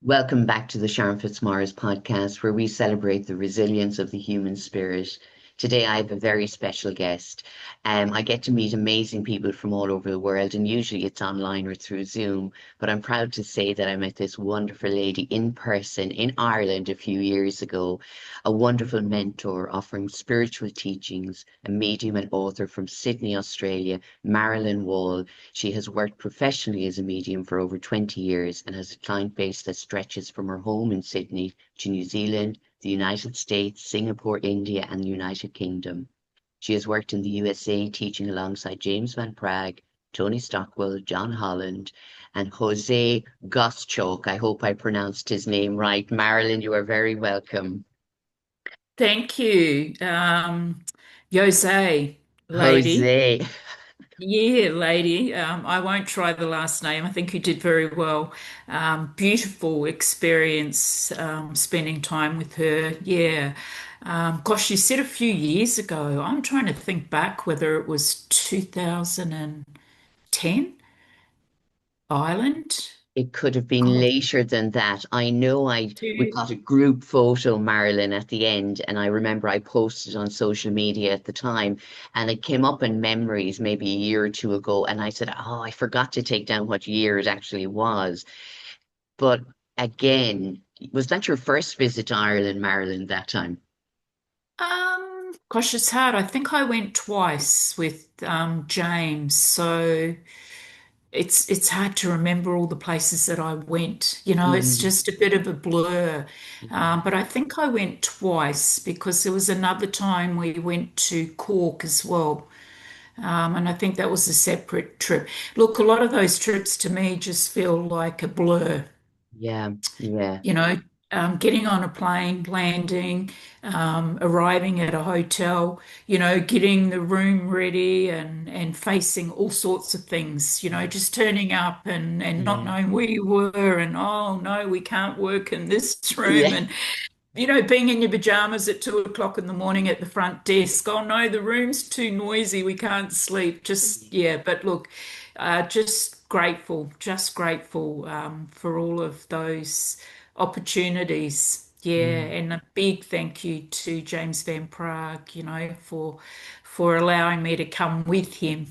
Welcome back to the Sharon Fitzmaurice podcast, where we celebrate the resilience of the human spirit. Today, I have a very special guest. I get to meet amazing people from all over the world, and usually it's online or through Zoom. But I'm proud to say that I met this wonderful lady in person in Ireland a few years ago, a wonderful mentor offering spiritual teachings, a medium and author from Sydney, Australia, Marilyn Whall. She has worked professionally as a medium for over 20 years and has a client base that stretches from her home in Sydney to New Zealand, the United States, Singapore, India, and the United Kingdom. She has worked in the USA teaching alongside James Van Praagh, Tony Stockwell, John Holland, and Jose Gosschalk. I hope I pronounced his name right. Marilyn, you are very welcome. Thank you. Jose, lady. Jose. Yeah, lady. I won't try the last name. I think you did very well. Beautiful experience spending time with her. Yeah. Gosh, you said a few years ago. I'm trying to think back whether it was 2010, Ireland. It could have been God, later than that. I know we two. got a group photo, Marilyn, at the end, and I remember I posted on social media at the time, and it came up in memories maybe a year or two ago, and I said, "Oh, I forgot to take down what year it actually was." But again, was that your first visit to Ireland, Marilyn, that time? Gosh, it's hard. I think I went twice with James, so it's hard to remember all the places that I went. It's Mm, just a bit of a blur. mm. But I think I went twice because there was another time we went to Cork as well. And I think that was a separate trip. Look, a lot of those trips to me just feel like a blur Yeah, yeah. you know, getting on a plane, landing, arriving at a hotel, getting the room ready and facing all sorts of things, just turning up and not Yeah. knowing where you were and, oh no, we can't work in this room. Yeah. And, being in your pajamas at 2 o'clock in the morning at the front desk. Oh no, the room's too noisy. We can't sleep. Just, yeah, but look, just grateful for all of those opportunities. Yeah, Mm. and a big thank you to James Van Praagh, for allowing me to come with him.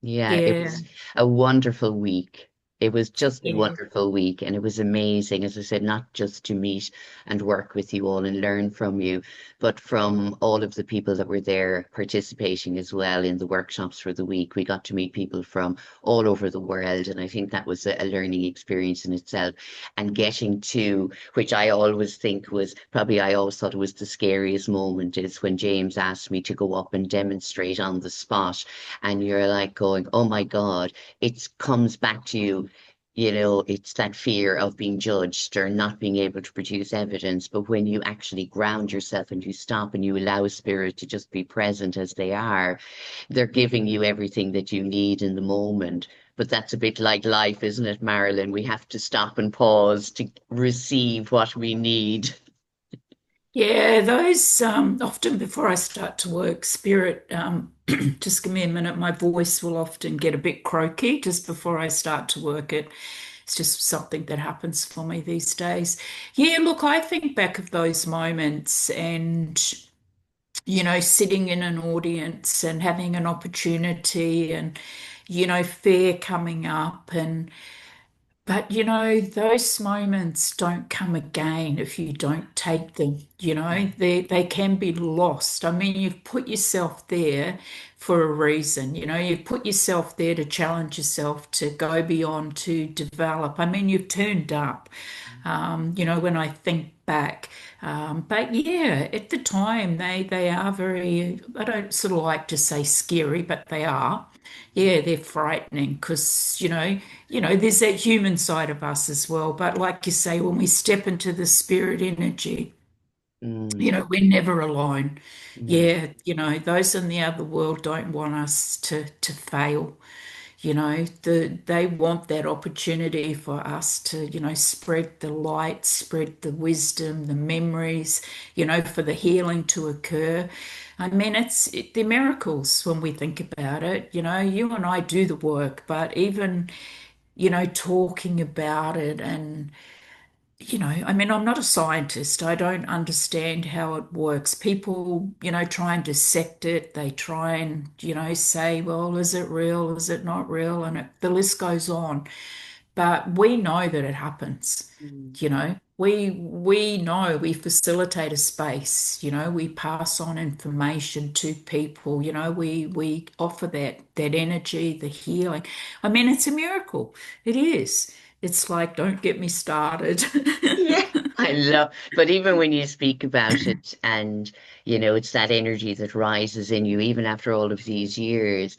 Yeah, it Yeah, was a wonderful week. It was just a yeah. wonderful week, and it was amazing, as I said, not just to meet and work with you all and learn from you, but from all of the people that were there participating as well in the workshops for the week. We got to meet people from all over the world, and I think that was a learning experience in itself. And getting to, which I always think was probably, I always thought it was the scariest moment, is when James asked me to go up and demonstrate on the spot and you're like going, oh my God, it comes back to you. It's that fear of being judged or not being able to produce evidence. But when you actually ground yourself and you stop and you allow spirit to just be present as they are, they're giving you everything that you need in the moment. But that's a bit like life, isn't it, Marilyn? We have to stop and pause to receive what we need. Yeah, those often before I start to work, spirit, just give me a minute. My voice will often get a bit croaky just before I start to work it. It's just something that happens for me these days. Yeah, look, I think back of those moments and, sitting in an audience and having an opportunity and, fair coming up and but those moments don't come again if you don't take them. They can be lost. I mean, you've put yourself there for a reason. You've put yourself there to challenge yourself, to go beyond, to develop. I mean, you've turned up. When I think back. But yeah, at the time they are very, I don't sort of like to say scary, but they are. Yeah, they're frightening because, there's that human side of us as well. But like you say, when we step into the spirit energy, Mm, we're never alone. mm, Yeah, those in the other world don't want us to fail. They want that opportunity for us to, spread the light, spread the wisdom, the memories, for the healing to occur. I mean, they're miracles when we think about it. You and I do the work, but even, talking about it and I mean, I'm not a scientist. I don't understand how it works. People, try and dissect it. They try and, say, well, is it real? Is it not real? And the list goes on. But we know that it happens. Mm. We know we facilitate a space, we pass on information to people, we offer that energy, the healing. I mean, it's a miracle. It is. It's like, don't get me started. Yeah, I love, but even when you speak about it and, it's that energy that rises in you even after all of these years.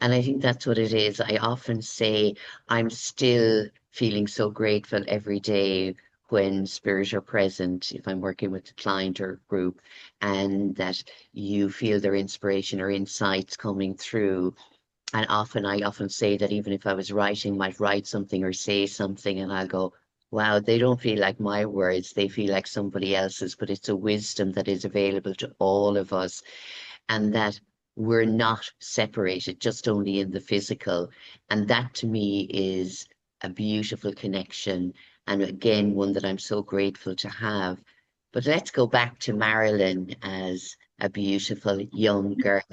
And I think that's what it is. I often say I'm still feeling so grateful every day when spirit are present, if I'm working with a client or group, and that you feel their inspiration or insights coming through. And I often say that even if I was writing, might write something or say something, and I'll go, wow, they don't feel like my words, they feel like somebody else's, but it's a wisdom that is available to all of us, and that we're not separated, just only in the physical. And that to me is a beautiful connection. And again, one that I'm so grateful to have. But let's go back to Marilyn as a beautiful young girl.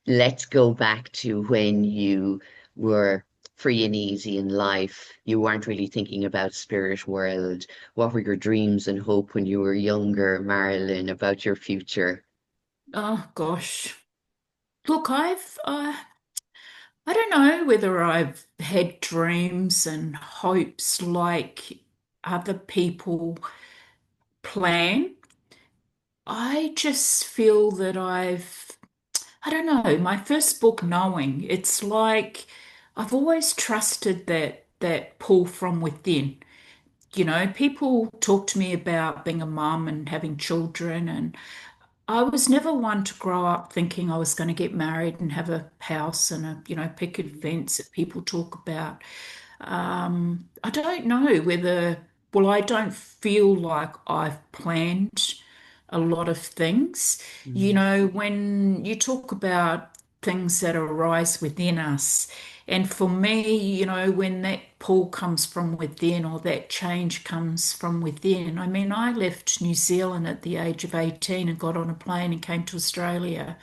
Let's go back to when you were free and easy in life. You weren't really thinking about spirit world. What were your dreams and hope when you were younger, Marilyn, about your future? Oh gosh. Look, I don't know whether I've had dreams and hopes like other people plan. I just feel that I don't know, my first book, Knowing, it's like I've always trusted that pull from within. People talk to me about being a mum and having children, and I was never one to grow up thinking I was going to get married and have a house and a, picket fence that people talk about. I don't know whether, well, I don't feel like I've planned a lot of things. Mm. When you talk about things that arise within us, and for me, when that pull comes from within or that change comes from within, I mean, I left New Zealand at the age of 18 and got on a plane and came to Australia.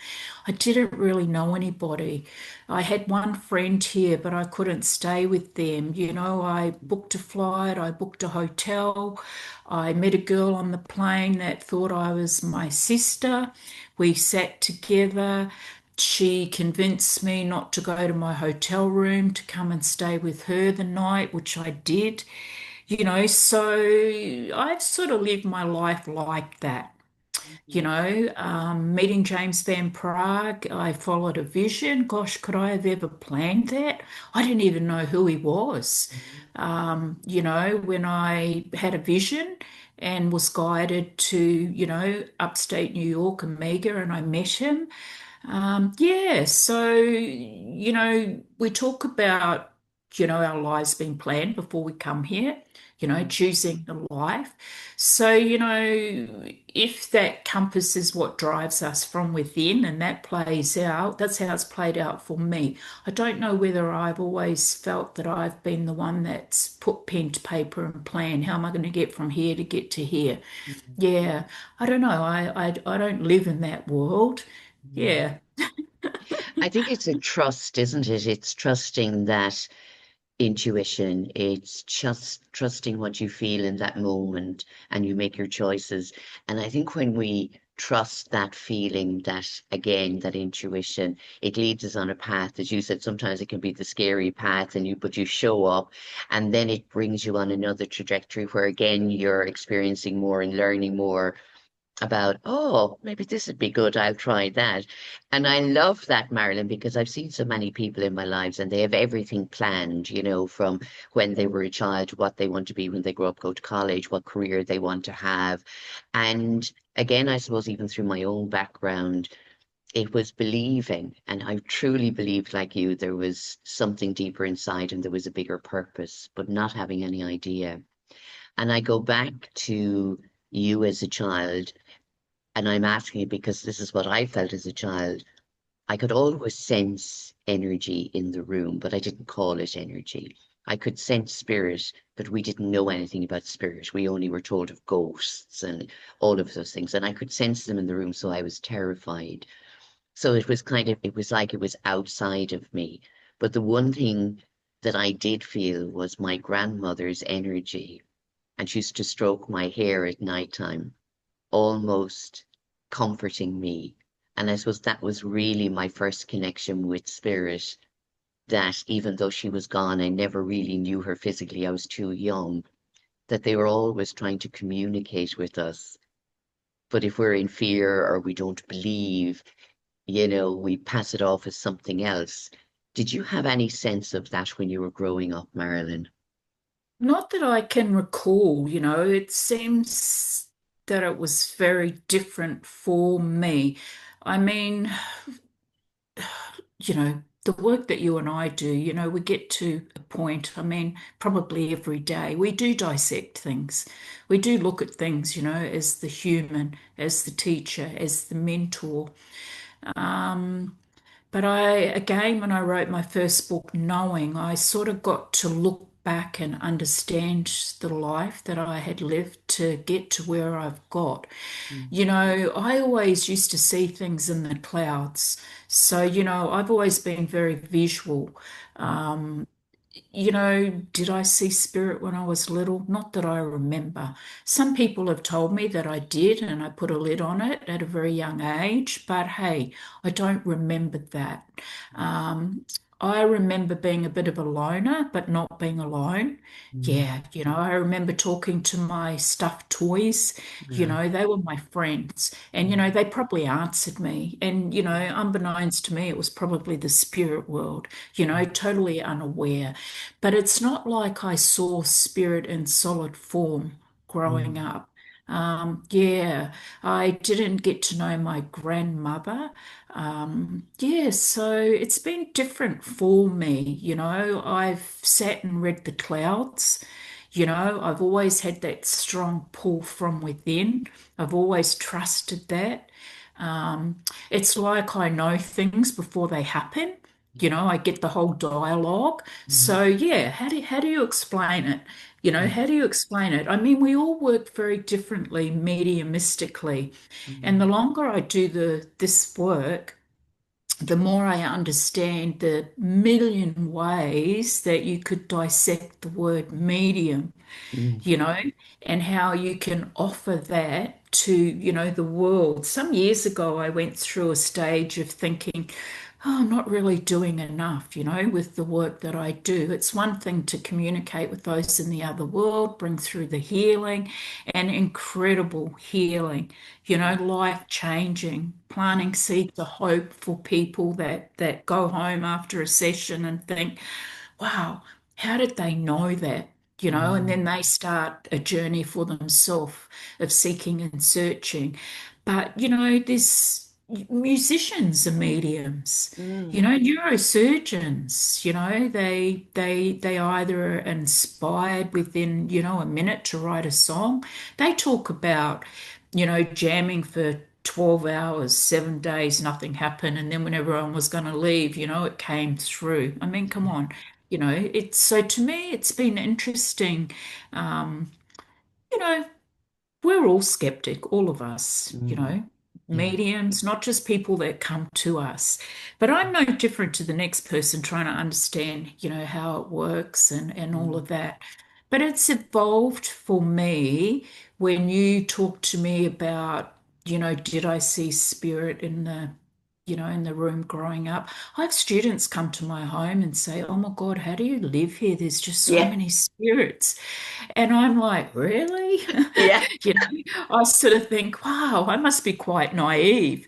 I didn't really know anybody. I had one friend here, but I couldn't stay with them. I booked a flight, I booked a hotel. I met a girl on the plane that thought I was my sister. We sat together. She convinced me not to go to my hotel room, to come and stay with her the night, which I did. So I've sort of lived my life like that. Meeting James Van Praagh, I followed a vision. Gosh, could I have ever planned that? I didn't even know who he was. When I had a vision and was guided to, upstate New York, Omega, and I met him. Yeah, so, we talk about, our lives being planned before we come here, Mm. choosing a life. So, if that compass is what drives us from within and that plays out, that's how it's played out for me. I don't know whether I've always felt that I've been the one that's put pen to paper and plan, how am I going to get from here to get to here? Yeah, I don't know. I don't live in that world. Mm. Yeah. I think it's a trust, isn't it? It's trusting that intuition. It's just trusting what you feel in that moment and you make your choices. And I think when we trust that feeling, that again, that intuition, it leads us on a path. As you said, sometimes it can be the scary path but you show up and then it brings you on another trajectory where again you're experiencing more and learning more about, oh, maybe this would be good. I'll try that. And I love that, Marilyn, because I've seen so many people in my lives and they have everything planned, from when they were a child, what they want to be when they grow up, go to college, what career they want to have. And again, I suppose even through my own background, it was believing. And I truly believed, like you, there was something deeper inside and there was a bigger purpose, but not having any idea. And I go back to you as a child and I'm asking it because this is what I felt as a child. I could always sense energy in the room, but I didn't call it energy. I could sense spirit, but we didn't know anything about spirit. We only were told of ghosts and all of those things. And I could sense them in the room, so I was terrified. So it was it was like it was outside of me. But the one thing that I did feel was my grandmother's energy. And she used to stroke my hair at nighttime, almost comforting me. And I suppose that was really my first connection with spirit, that even though she was gone, I never really knew her physically. I was too young, that they were always trying to communicate with us. But if we're in fear or we don't believe, we pass it off as something else. Did you have any sense of that when you were growing up, Marilyn? Not that I can recall, it seems that it was very different for me. I mean, the work that you and I do, we get to a point, I mean, probably every day, we do dissect things. We do look at things, as the human, as the teacher, as the mentor. Um, but again, when I wrote my first book, Knowing, I sort of got to look back and understand the life that I had lived to get to where I've got. Mm, I always used to see things in the clouds. So, I've always been very visual. mm, Um, did I see spirit when I was little? Not that I remember. Some people have told me that I did, and I put a lid on it at a very young age, but hey, I don't remember that. Um, I remember being a bit of a loner, but not being alone. mm, Yeah, I remember talking to my stuffed toys. yeah, They were my friends, and mm, they probably answered me. And unbeknownst to me, it was probably the spirit world, mm, totally unaware. But it's not like I saw spirit in solid form growing mm, up. Yeah, I didn't get to know my grandmother. Yeah, so it's been different for me. I've sat and read the clouds. I've always had that strong pull from within. I've always trusted that. Um, it's like I know things before they happen. I get the whole dialogue. mm, So yeah, how do you explain it? mm, How do you explain it? I mean, we all work very differently mediumistically. And the mm, longer I do this work, the more I understand the million ways that you could dissect the word medium, mm, you know, and how you can offer that to, the world. Some years ago, I went through a stage of thinking, oh, I'm not really doing enough, with the work that I do. It's one thing to communicate with those in the other world, bring through the healing and incredible healing, life changing, planting seeds of hope for people that go home after a session and think, wow, how did they know that? And mm, then they start a journey for themselves of seeking and searching. But, there's musicians are mediums, mm, neurosurgeons, they either are inspired within, a minute to write a song. They talk about, jamming for 12 hours, 7 days, nothing happened. And then when everyone was going to leave, it came through. I mean, come on, it's so to me, it's been interesting. Um, you know, we're all skeptic, all of us, mm, yeah, mediums, not just people that come to us. But I'm no different to the next person trying to understand, how it works and all mm, of that. But it's evolved for me when you talk to me about, did I see spirit in the room growing up. I have students come to my home and say, "Oh my God, how do you live here? There's just so yeah, many spirits." And I'm like, really? yeah, I sort of think, wow, I must be quite naive.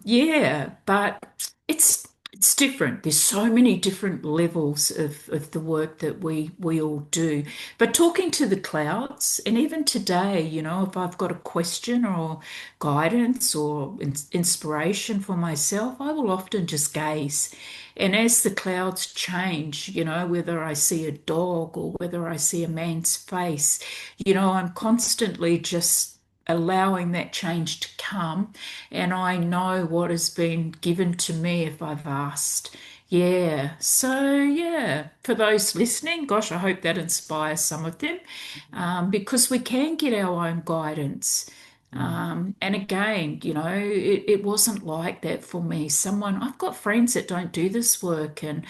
Yeah, but it's different. There's so many different levels of the work that we all do. But talking to the clouds, and even today, if I've got a question or guidance or inspiration for myself, I will often just gaze. And as the clouds change, whether I see a dog or whether I see a man's face, I'm constantly just allowing that change to come. And I know what has been given to me if I've asked, Yeah. So, yeah, for those listening, gosh, I hope that inspires some of them, because we can get our own guidance. Mm, And again, it wasn't like that for me. I've got friends that don't do this work, and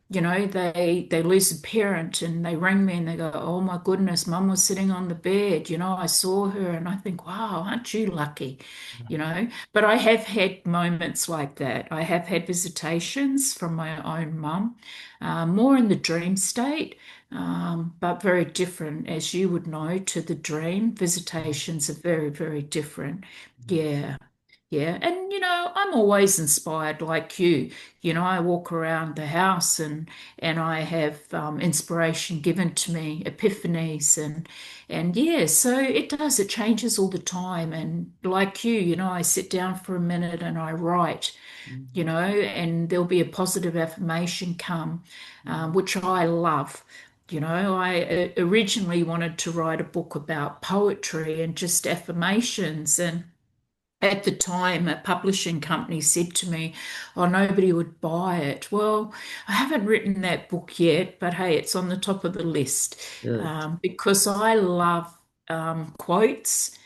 they lose a parent and they ring me and they go, "Oh my goodness, mum was sitting on the bed. I saw her." And I think, wow, aren't you lucky? But I have had moments like that. I have had visitations from my own mum, more in the dream state, but very different, as you would know, to the dream. Visitations are very, very different. yes. Yeah. Yeah, and I'm always inspired like you. I walk around the house and I have inspiration given to me, epiphanies and yeah, so it does. It changes all the time. And like you, I sit down for a minute and I write, Mm, and there'll be a positive affirmation come, mm, which I love. I originally wanted to write a book about poetry and just affirmations and at the time, a publishing company said to me, "Oh, nobody would buy it." Well, I haven't written that book yet, but hey, it's on the top of the list, good. because I love quotes.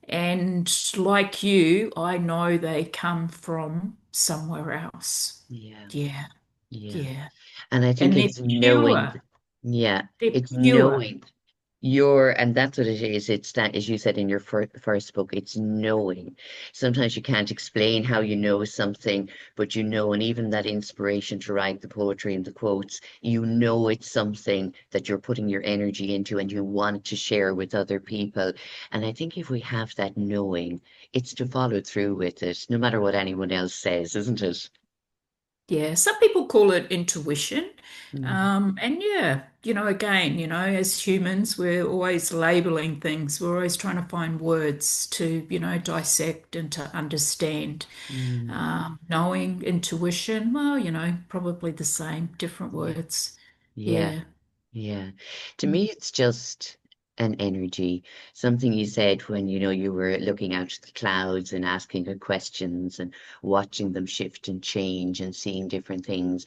And like you, I know they come from somewhere else. Yeah, Yeah, yeah. yeah. And I think And they're it's knowing, pure. yeah, They're it's pure. knowing and that's what it is. It's that, as you said in your first book, it's knowing. Sometimes you can't explain how you know something, but and even that inspiration to write the poetry and the quotes, it's something that you're putting your energy into and you want to share with other people. And I think if we have that knowing, it's to follow through with it, no matter what anyone else says, isn't it? Yeah, some people call it intuition. Mm, And yeah, again, as humans, we're always labeling things. We're always trying to find words to, dissect and to understand. mm. Knowing, intuition, well, probably the same, different Yeah. words. Yeah. Yeah. Yeah. To me, it's just an energy. Something you said when, you were looking out at the clouds and asking her questions and watching them shift and change and seeing different things.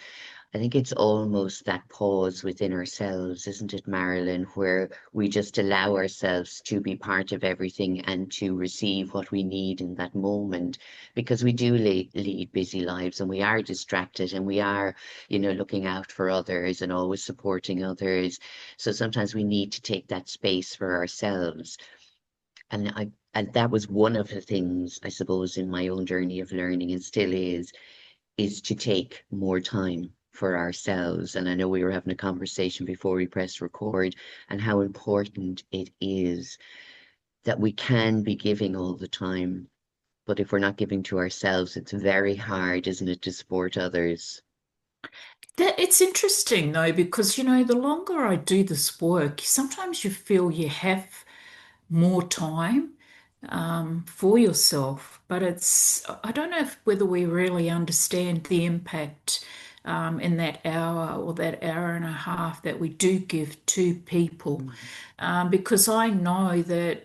I think it's almost that pause within ourselves, isn't it, Marilyn, where we just allow ourselves to be part of everything and to receive what we need in that moment, because we do lead busy lives and we are distracted and we are, looking out for others and always supporting others. So sometimes we need to take that space for ourselves. And that was one of the things, I suppose, in my own journey of learning and still is to take more time for ourselves. And I know we were having a conversation before we press record and how important it is that we can be giving all the time. But if we're not giving to ourselves, it's very hard, isn't it, to support others? It's interesting though, because, the longer I do this work, sometimes you feel you have more time for yourself. But I don't know whether we really understand the impact in that hour or that hour and a half that we do give to people. Mm, Because I know that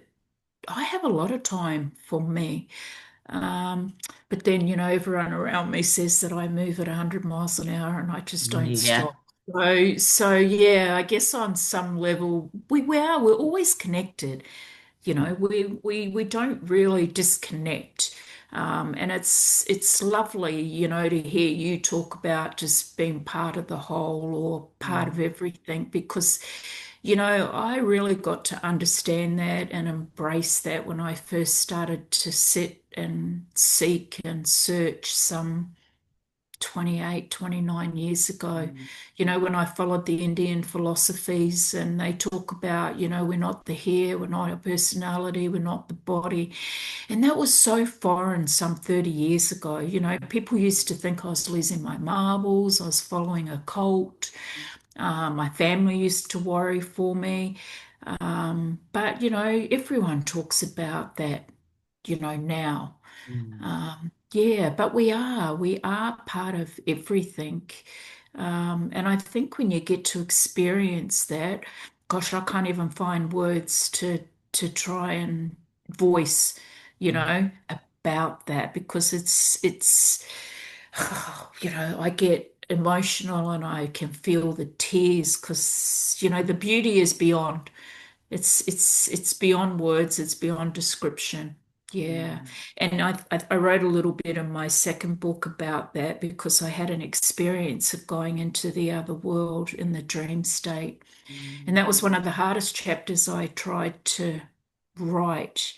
I have a lot of time for me. Um, but then, everyone around me says that I move at 100 miles an hour and I just don't yeah. stop. So yeah, I guess on some level we're always connected. We don't really disconnect. And it's lovely, to hear you talk about just being part of the whole or part of Mm, everything because, I really got to understand that and embrace that when I first started to sit and seek and search some 28, 29 years ago, mm, when I followed the Indian philosophies and they talk about, we're not the hair, we're not a personality, we're not the body. And that was so foreign some 30 years ago. People used to think I was losing my marbles, I was following a cult. My family used to worry for me. But, everyone talks about that, now. mm, Yeah, but we are part of everything. And I think when you get to experience that, gosh, I can't even find words to try and voice, mm, about that because I get emotional and I can feel the tears because, the beauty is beyond. It's beyond words, it's beyond description. Yeah. Mm, And I wrote a little bit in my second book about that because I had an experience of going into the other world in the dream state. And mm, that was one of the hardest chapters I tried to write.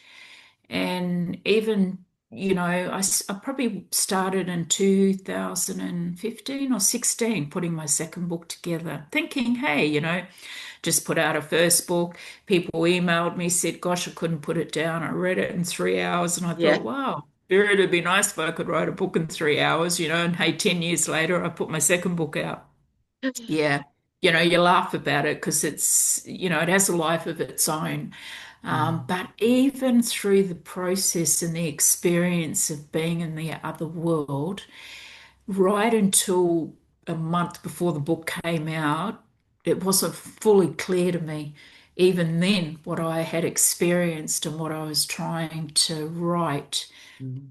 And even, I probably started in 2015 or 16 putting my second book together, thinking, hey, just put out a first book. People emailed me, said, gosh, I couldn't put it down. I read it in 3 hours and I yeah. thought, wow, it'd be nice if I could write a book in 3 hours, and hey, 10 years later, I put my second book out. Yeah. You laugh about it because it has a life of its own. Mm, But even through the process and the experience of being in the other world, right until a month before the book came out, it wasn't fully clear to me, even then, what I had experienced and what I was trying to write. mm,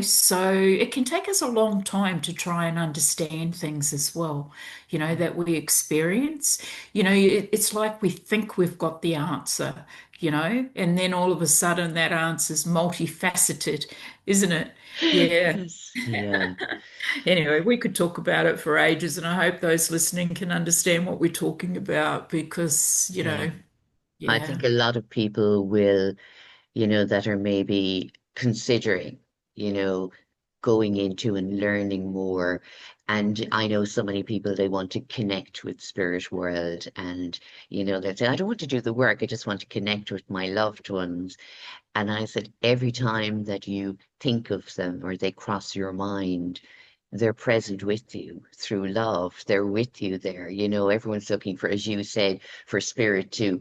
So it can take us a long time to try and understand things as well, that we experience. It's like we think we've got the answer, and then all of a sudden that answer's multifaceted, isn't it? Yeah. yes. Yeah. Anyway, we could talk about it for ages, and I hope those listening can understand what we're talking about because, Yeah. I yeah, think a lot of people will, that are maybe considering, you know, going into and learning more. And I know so many people, they want to connect with spirit world and, they say, I don't want to do the work. I just want to connect with my loved ones. And I said, every time that you think of them or they cross your mind, they're present with you through love. They're with you there. Everyone's looking for, as you said, for spirit to,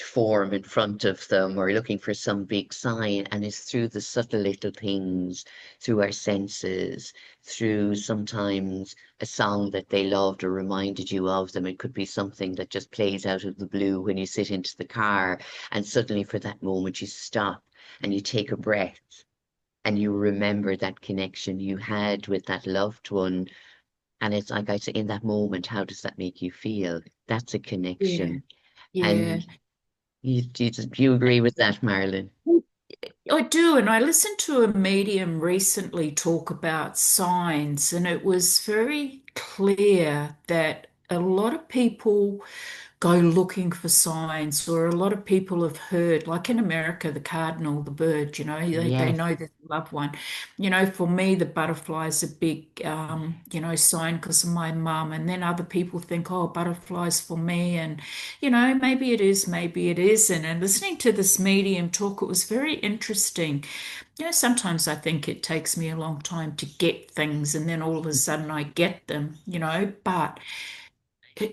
form in front of them or looking for some big sign. And it's through the subtle little things, through our senses, through sometimes a song that they loved or reminded you of them. It could be something that just plays out of the blue when you sit into the car and suddenly for that moment you stop and you take a breath and you remember that connection you had with that loved one. And it's like I say, in that moment, how does that make you feel? That's a yeah, connection. yeah. And you agree with that, Marilyn? I do, and I listened to a medium recently talk about signs, and it was very clear that a lot of people go looking for signs, or a lot of people have heard, like in America, the cardinal, the bird, they Yes. know there's a loved one. For me, the butterfly is a big, sign because of my mum. And then other people think, oh, butterflies for me. And, maybe it is, maybe it isn't. And listening to this medium talk, it was very interesting. Sometimes I think it takes me a long time to get things, and then all of a sudden I get them, but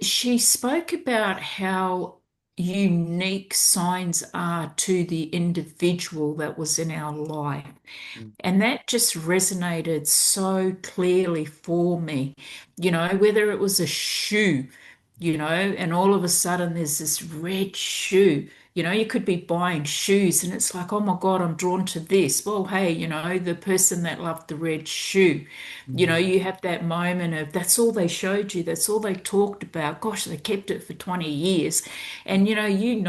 she spoke about how unique signs are to the individual that was in our life. Mm, And that just resonated so clearly for me, whether it was a shoe, and all of a sudden there's this red shoe. You could be buying shoes and it's like, oh my God, I'm drawn to this. Well, hey, the person that loved the red shoe, mm, you have that moment of that's all they showed you, that's all they talked about. Gosh, they kept it for 20 years. And in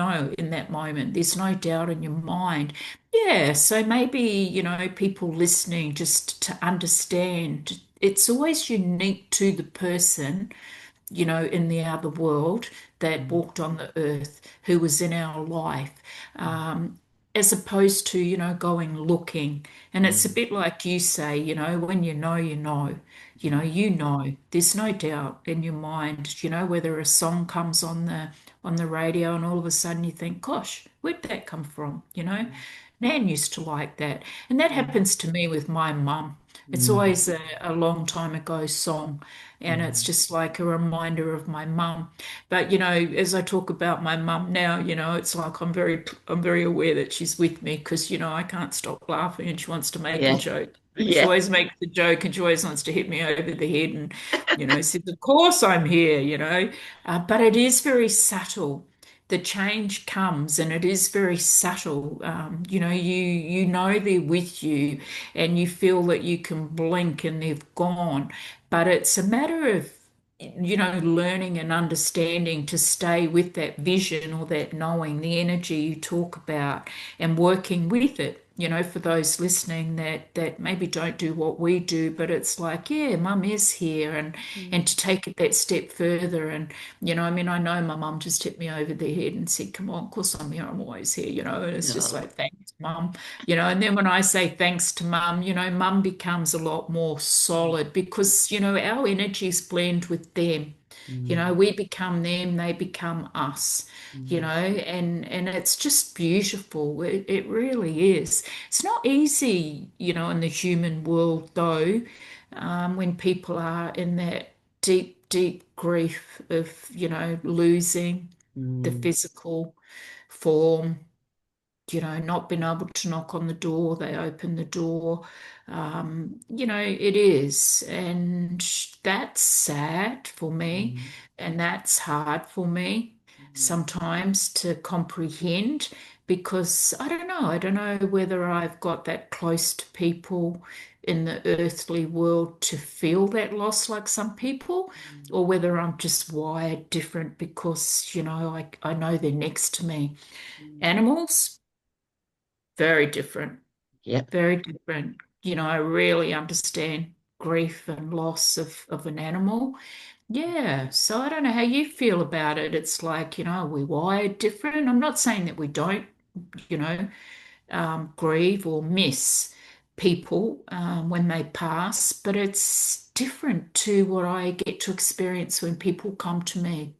that moment, there's no doubt in your mind. Yeah, so maybe, people listening just to understand it's always unique to the person, in the other world that mm, walked on the earth, who was in our life, um, as opposed to, going looking. And it's a mm, bit like you say, when you know, you know, mm, there's no doubt in your mind, whether a song comes on the radio and all of a sudden you think, gosh, where'd that come from? mm, Nan used to like that. And that mm, happens to me with my mum. It's mm, always a long time ago song, and it's mm. just like a reminder of my mum. But as I talk about my mum now, it's like I'm very aware that she's with me because I can't stop laughing and she wants to make a Yeah. joke. She Yeah. always makes a joke and she always wants to hit me over the head and says, "Of course I'm here," But it is very subtle. the change comes, and it is very subtle. You know they're with you, and you feel that you can blink and they've gone. But it's a matter of learning and understanding to stay with that vision or that knowing, the energy you talk about, and working with it. For those listening that maybe don't do what we do, but it's like, yeah, mum is here, and to take it that step further. And I mean, I know my mum just hit me over the head and said, "Come on, of course I'm here. I'm always here." And it's just No. like, thanks, mum. And then when I say thanks to mum, mum becomes a lot more solid because, our energies blend with them. Mm, We become them, they become us, mm, and it's just beautiful. It really is. It's not easy, in the human world though, when people are in that deep, deep grief of, losing the mm, physical form, not being able to knock on the door, they open the door. It is. And that's sad for me. mm, And that's hard for me mm, sometimes to comprehend because I don't know whether I've got that close to people in the earthly world to feel that loss like some people, or whether I'm just wired different because, I know they're next to me. mm. Animals, very different, Yep. very different. I really understand grief and loss of an animal. Yeah, so I don't know how you feel about it. It's like, we're wired different. I'm not saying that we don't, you know, grieve or miss people when they pass, but it's different to what I get to experience when people come to me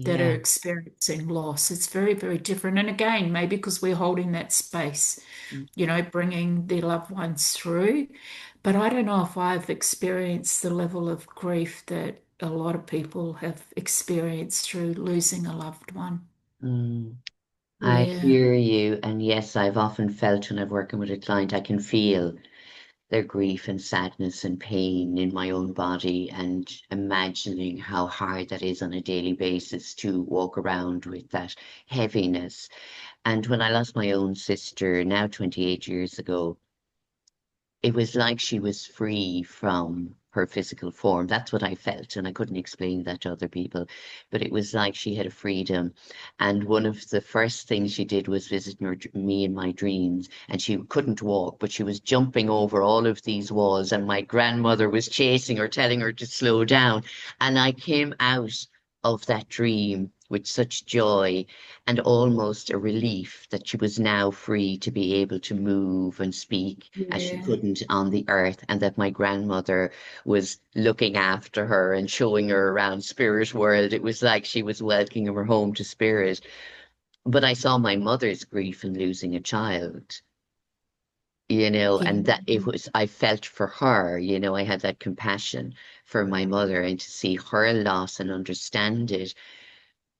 that are Yeah. experiencing loss. It's very, very different. And again, maybe because we're holding that space, Mm, bringing their loved ones through. But I don't know if I've experienced the level of grief that a lot of people have experienced through losing a loved one. mm. I Yeah, hear you. And yes, I've often felt when I'm working with a client, I can feel their grief and sadness and pain in my own body, and imagining how hard that is on a daily basis to walk around with that heaviness. And when I lost my own sister now 28 years ago, it was like she was free from her physical form. That's what I felt, and I couldn't explain that to other people. But it was like she had a freedom. And one of the first things she did was visit me in my dreams. And she couldn't walk, but she was jumping over all of these walls. And my grandmother was chasing her, telling her to slow down. And I came out of that dream with such joy and almost a relief that she was now free to be able to move and speak as she yeah, couldn't on the earth, and that my grandmother was looking after her and showing her around spirit world. It was like she was welcoming her home to spirit. But I saw my mother's grief in losing a child, and that it yeah, was, I felt for her, I had that compassion for my mother, and to see her loss and understand it.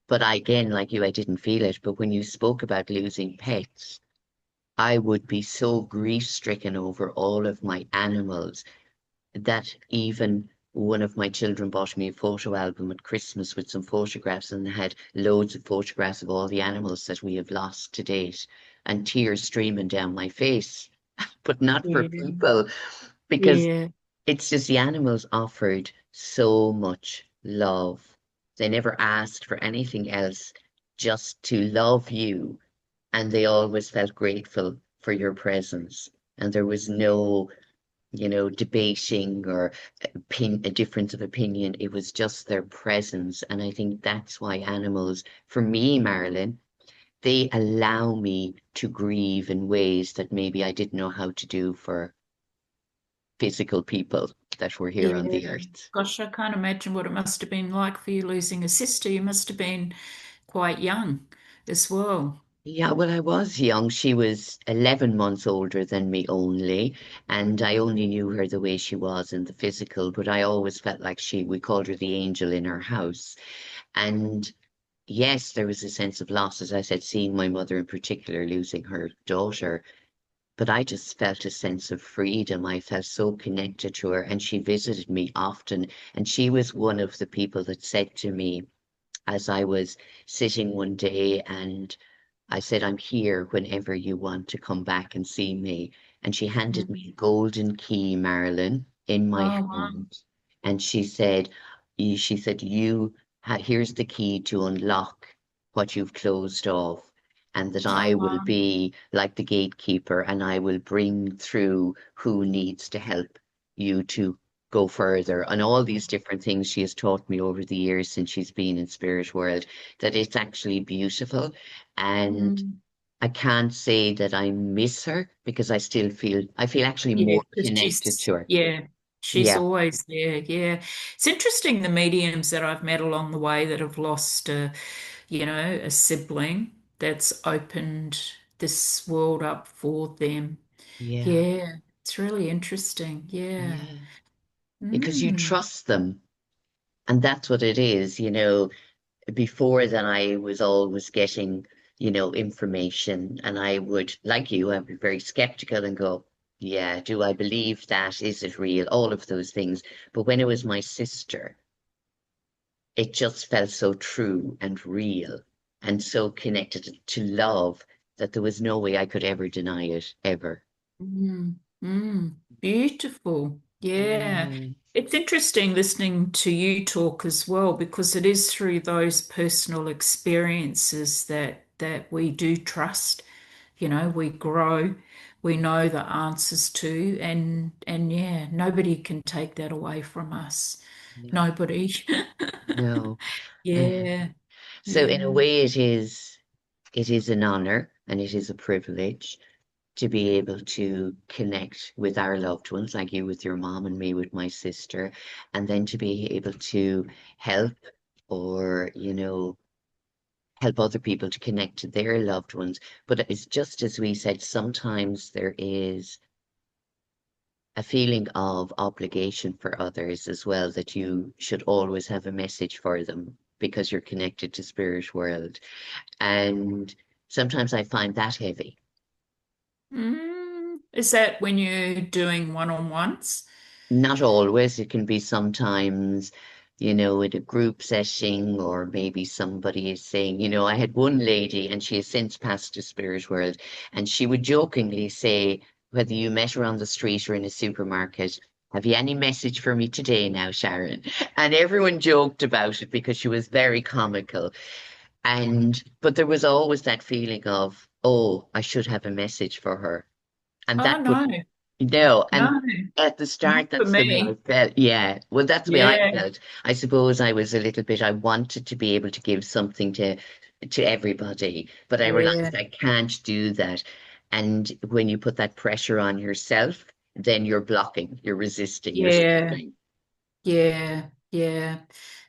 But I, again, like you, I didn't feel it. But when you spoke about losing pets, I would be so grief stricken over all of my animals that even one of my children bought me a photo album at Christmas with some photographs, and had loads of photographs of all the animals that we have lost to date, and tears streaming down my face, but not for yeah, people, because yeah, it's just the animals offered so much love. They never asked for anything else, just to love you, and they always felt grateful for your presence. And there was no, debating or a difference of opinion. It was just their presence. And I think that's why animals, for me, Marilyn, they allow me to grieve in ways that maybe I didn't know how to do for physical people that were here on yeah. the earth. Gosh, I can't imagine what it must have been like for you losing a sister. You must have been quite young as well. Yeah, well, I was young. She was 11 months older than me only, and I only knew her the way she was in the physical, but I always felt like we called her the angel in our house. And yes, there was a sense of loss, as I said, seeing my mother in particular losing her daughter, but I just felt a sense of freedom. I felt so connected to her, and she visited me often, and she was one of the people that said to me, as I was sitting one day and I said, I'm here whenever you want to come back and see me. And she handed me a Mm. golden key, Marilyn, in my Oh, wow. hand. And she said, here's the key to unlock what you've closed off. And that Oh, I will wow. be like the gatekeeper and I will bring through who needs to help you to go further. And all these different things she has taught me over the years since she's been in spirit world, that it's actually beautiful. And Mm. I can't say that I miss her because I feel actually Yeah, more because connected to her. she's Yeah, always there. Yeah. It's interesting the mediums that I've met along the way that have lost a sibling that's opened this world up for them. yeah, Yeah, it's really interesting. Yeah. yeah. Because you Mm. trust them. And that's what it is, before that I was always getting, information and I would, like you, I'd be very skeptical and go, yeah, do I believe that? Is it real? All of those things. But when it was my sister, it just felt so true and real and so connected to love that there was no way I could ever deny it, ever. Mm. Mm. Beautiful. Yeah. Yeah, It's interesting listening to you talk as well because it is through those personal experiences that we do trust. We grow, we know the answers to, and yeah, nobody can take that away from us. no, Nobody. no. Yeah. So in a Yeah. way it is an honor and it is a privilege to be able to connect with our loved ones, like you with your mom and me with my sister, and then to be able to help or, help other people to connect to their loved ones. But it's just as we said, sometimes there is a feeling of obligation for others as well, that you should always have a message for them because you're connected to spirit world. And sometimes I find that heavy. Is that when you're doing one-on-ones? Not always. It can be sometimes, in a group setting, or maybe somebody is saying, I had one lady and she has since passed to spirit world, and she would jokingly say, whether you met her on the street or in a supermarket, have you any message for me today now, Sharon? And everyone joked about it because she was very comical. But there was always that feeling of, oh, I should have a message for her. And Oh, that would no, no, and no, at the not start, for that's the way I me. felt. Yeah, well, that's the way I Yeah, felt. I suppose I was a little bit, I wanted to be able to give something to everybody, but I yeah, realized I can't do that. And when you put that pressure on yourself, then you're blocking, you're resisting, you're yeah, stopping. yeah, yeah.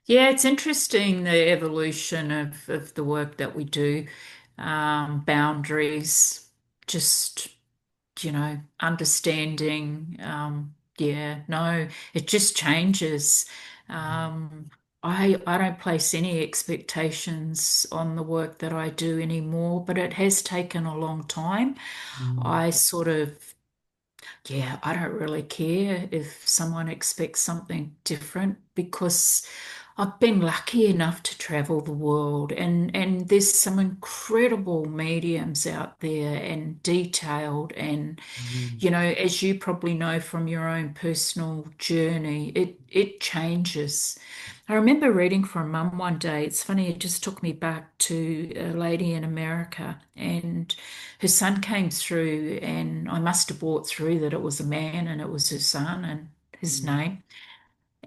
Yeah, it's interesting the evolution of the work that we do. Boundaries, just, understanding. Yeah, no, it just changes. Um, I don't place any expectations on the work that I do anymore, but it has taken a long time. Mm, I sort of Yeah, I don't really care if someone expects something different because I've been lucky enough to travel the world and there's some incredible mediums out there and detailed and mm, as you probably know from your own personal journey, it changes. I remember reading from Mum one day. It's funny, it just took me back to a lady in America, and her son came through, and I must have brought through that it was a man and it was her son and his mm, name.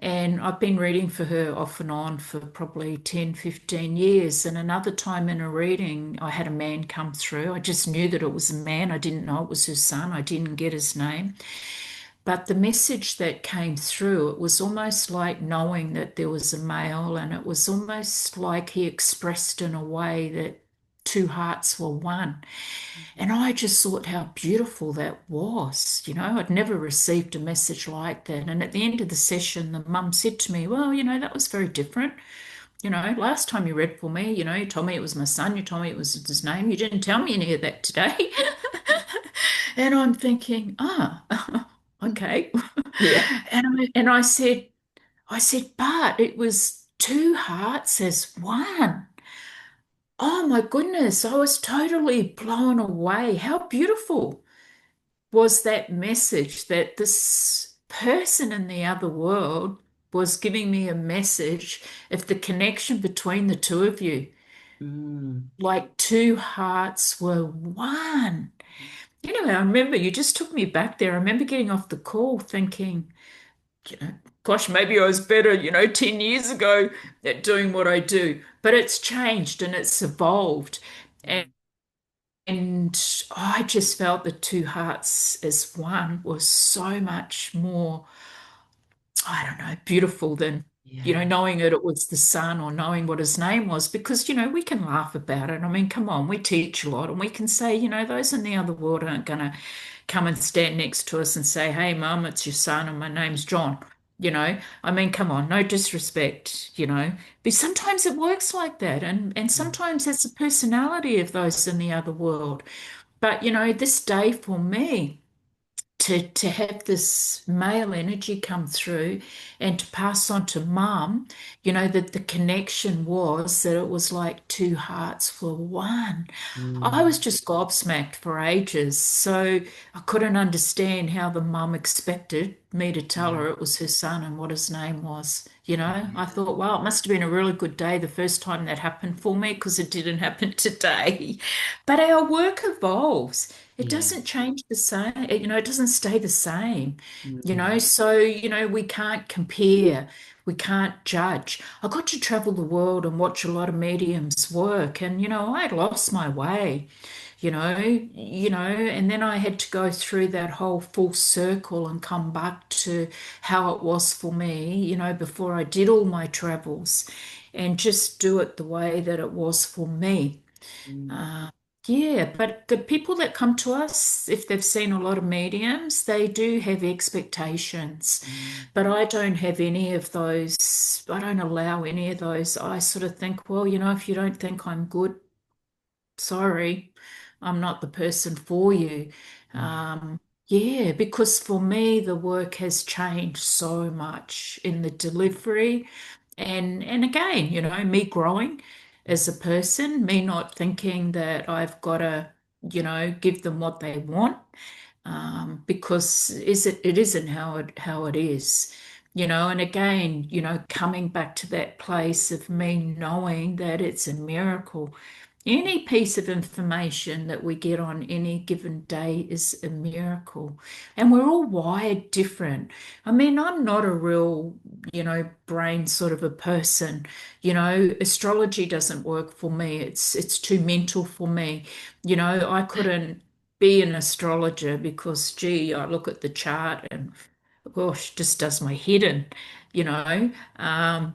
And I've been reading for her off and on for probably 10, 15 years. And another time in a reading, I had a man come through. I just knew that it was a man. I didn't know it was his son. I didn't get his name. But the message that came through, it was almost like knowing that there was a male, and it was almost like he expressed in a way that two hearts were one. And I just thought how beautiful that was. I'd never received a message like that. And at the end of the session, the mum said to me, well, that was very different. Last time you read for me, you told me it was my son, you told me it was his name. You didn't tell me any of that today. And I'm thinking, mm. okay. Yeah. And I said, but it was. two hearts as one. Oh my goodness, I was totally blown away. How beautiful was that message that this person in the other world was giving me a message of the connection between the two of you, Mm. like two hearts were one. You know, I remember you just took me back there. I remember getting off the call thinking, you know, gosh, maybe I was better, 10 years ago at doing what I do. But it's changed and it's evolved. And I just felt the two hearts as one was so much more, I don't know, beautiful than, Yeah. knowing that it was the son or knowing what his name was, because, we can laugh about it. I mean, come on, we teach a lot and we can say, those in the other world aren't going to come and stand next to us and say, hey, mum, it's your son and my name's John. I mean, come on, no disrespect. But sometimes it works like that. And Mm. sometimes that's the personality of those in the other world. But this day for me, to have this male energy come through and to pass on to mum, that the connection was that it was like two hearts were one. I was Mm. just gobsmacked for ages. So I couldn't understand how the mum expected me to tell Yeah. her it was her son and what his name was. I Yeah. thought, wow, it must have been a really good day the first time that happened for me because it didn't happen today. But our work evolves. It Yeah. doesn't change the same, it doesn't stay the same, Mm. so, we can't compare. We can't judge. I got to travel the world and watch a lot of mediums work, and I lost my way, and then I had to go through that whole full circle and come back to how it was for me, before I did all my travels, and just do it the way that it was for me. Mm. Uh, yeah, but the people that come to us, if they've seen a lot of mediums, they do have expectations. Mm. But I don't have any of those. I don't allow any of those. I sort of think, well, if you don't think I'm good, sorry, I'm not the person for you. Yeah. Yeah, because for me, the work has changed so much in the delivery. And again, me growing as a person, me not thinking that I've got to, give them what they want, because it isn't how it is. And again, coming back to that place of me knowing that it's a miracle. Any piece of information that we get on any given day is a miracle. And we're all wired different. I mean, I'm not a real, brain sort of a person. Astrology doesn't work for me. It's too mental for me. I couldn't be an astrologer because, gee, I look at the chart and gosh, just does my head in, you know.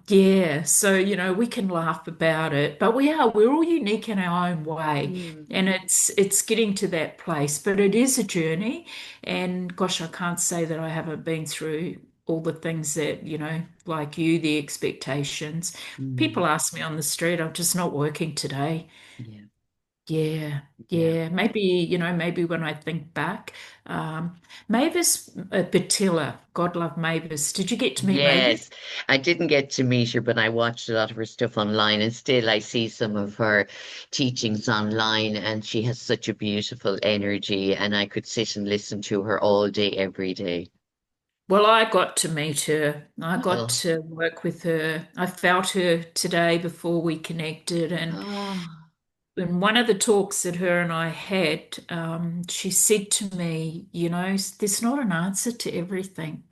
Yeah, so we can laugh about it, but we're all unique in our own way, Mm. and it's getting to that place, but it is a journey, and gosh, I can't say that I haven't been through all the things that, like you, the expectations. Mm. People ask me on the street, I'm just not working today. Yeah. Yeah, Yeah. yeah. Maybe when I think back, Mavis Batilla, God love Mavis. Did you get to meet Mavis? Yes, I didn't get to meet her, but I watched a lot of her stuff online, and still I see some of her teachings online, and she has such a beautiful energy, and I could sit and listen to her all day, every day. Well, I got to meet her. I got Oh, to work with her. I felt her today before we connected, and oh, in one of the talks that her and I had, she said to me, there's not an answer to everything.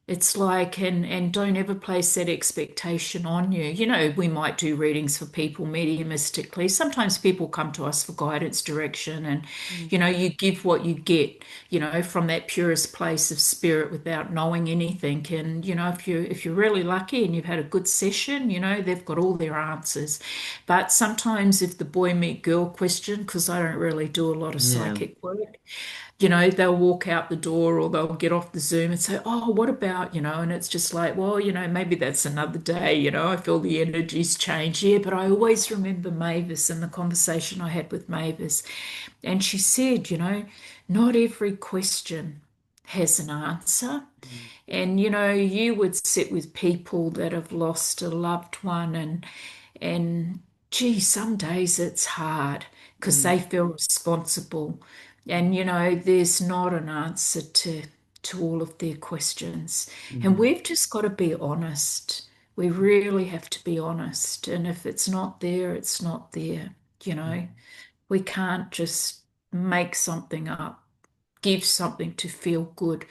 It's like, and don't ever place that expectation on you. We might do readings for people mediumistically. Sometimes people come to us for guidance, direction, and mm, you give what you get, from that purest place of spirit without knowing anything. And if you're really lucky and you've had a good session, they've got all their answers. But sometimes if the boy meet girl question, because I don't really do a lot of yeah, psychic work, they'll walk out the door or they'll get off the Zoom and say, oh, what about, and it's just like, well, maybe that's another day, I feel the energies change. Yeah, but I always remember Mavis and the conversation I had with Mavis. And she said, not every question has an answer. Mm. And you would sit with people that have lost a loved one, and gee, some days it's hard because Mm. they feel responsible. And there's not an answer to all of their questions. And Mm. we've just got to be honest. We really have to be honest. And if it's not there, it's not there. You Mm. know, we can't just make something up, give something to feel good,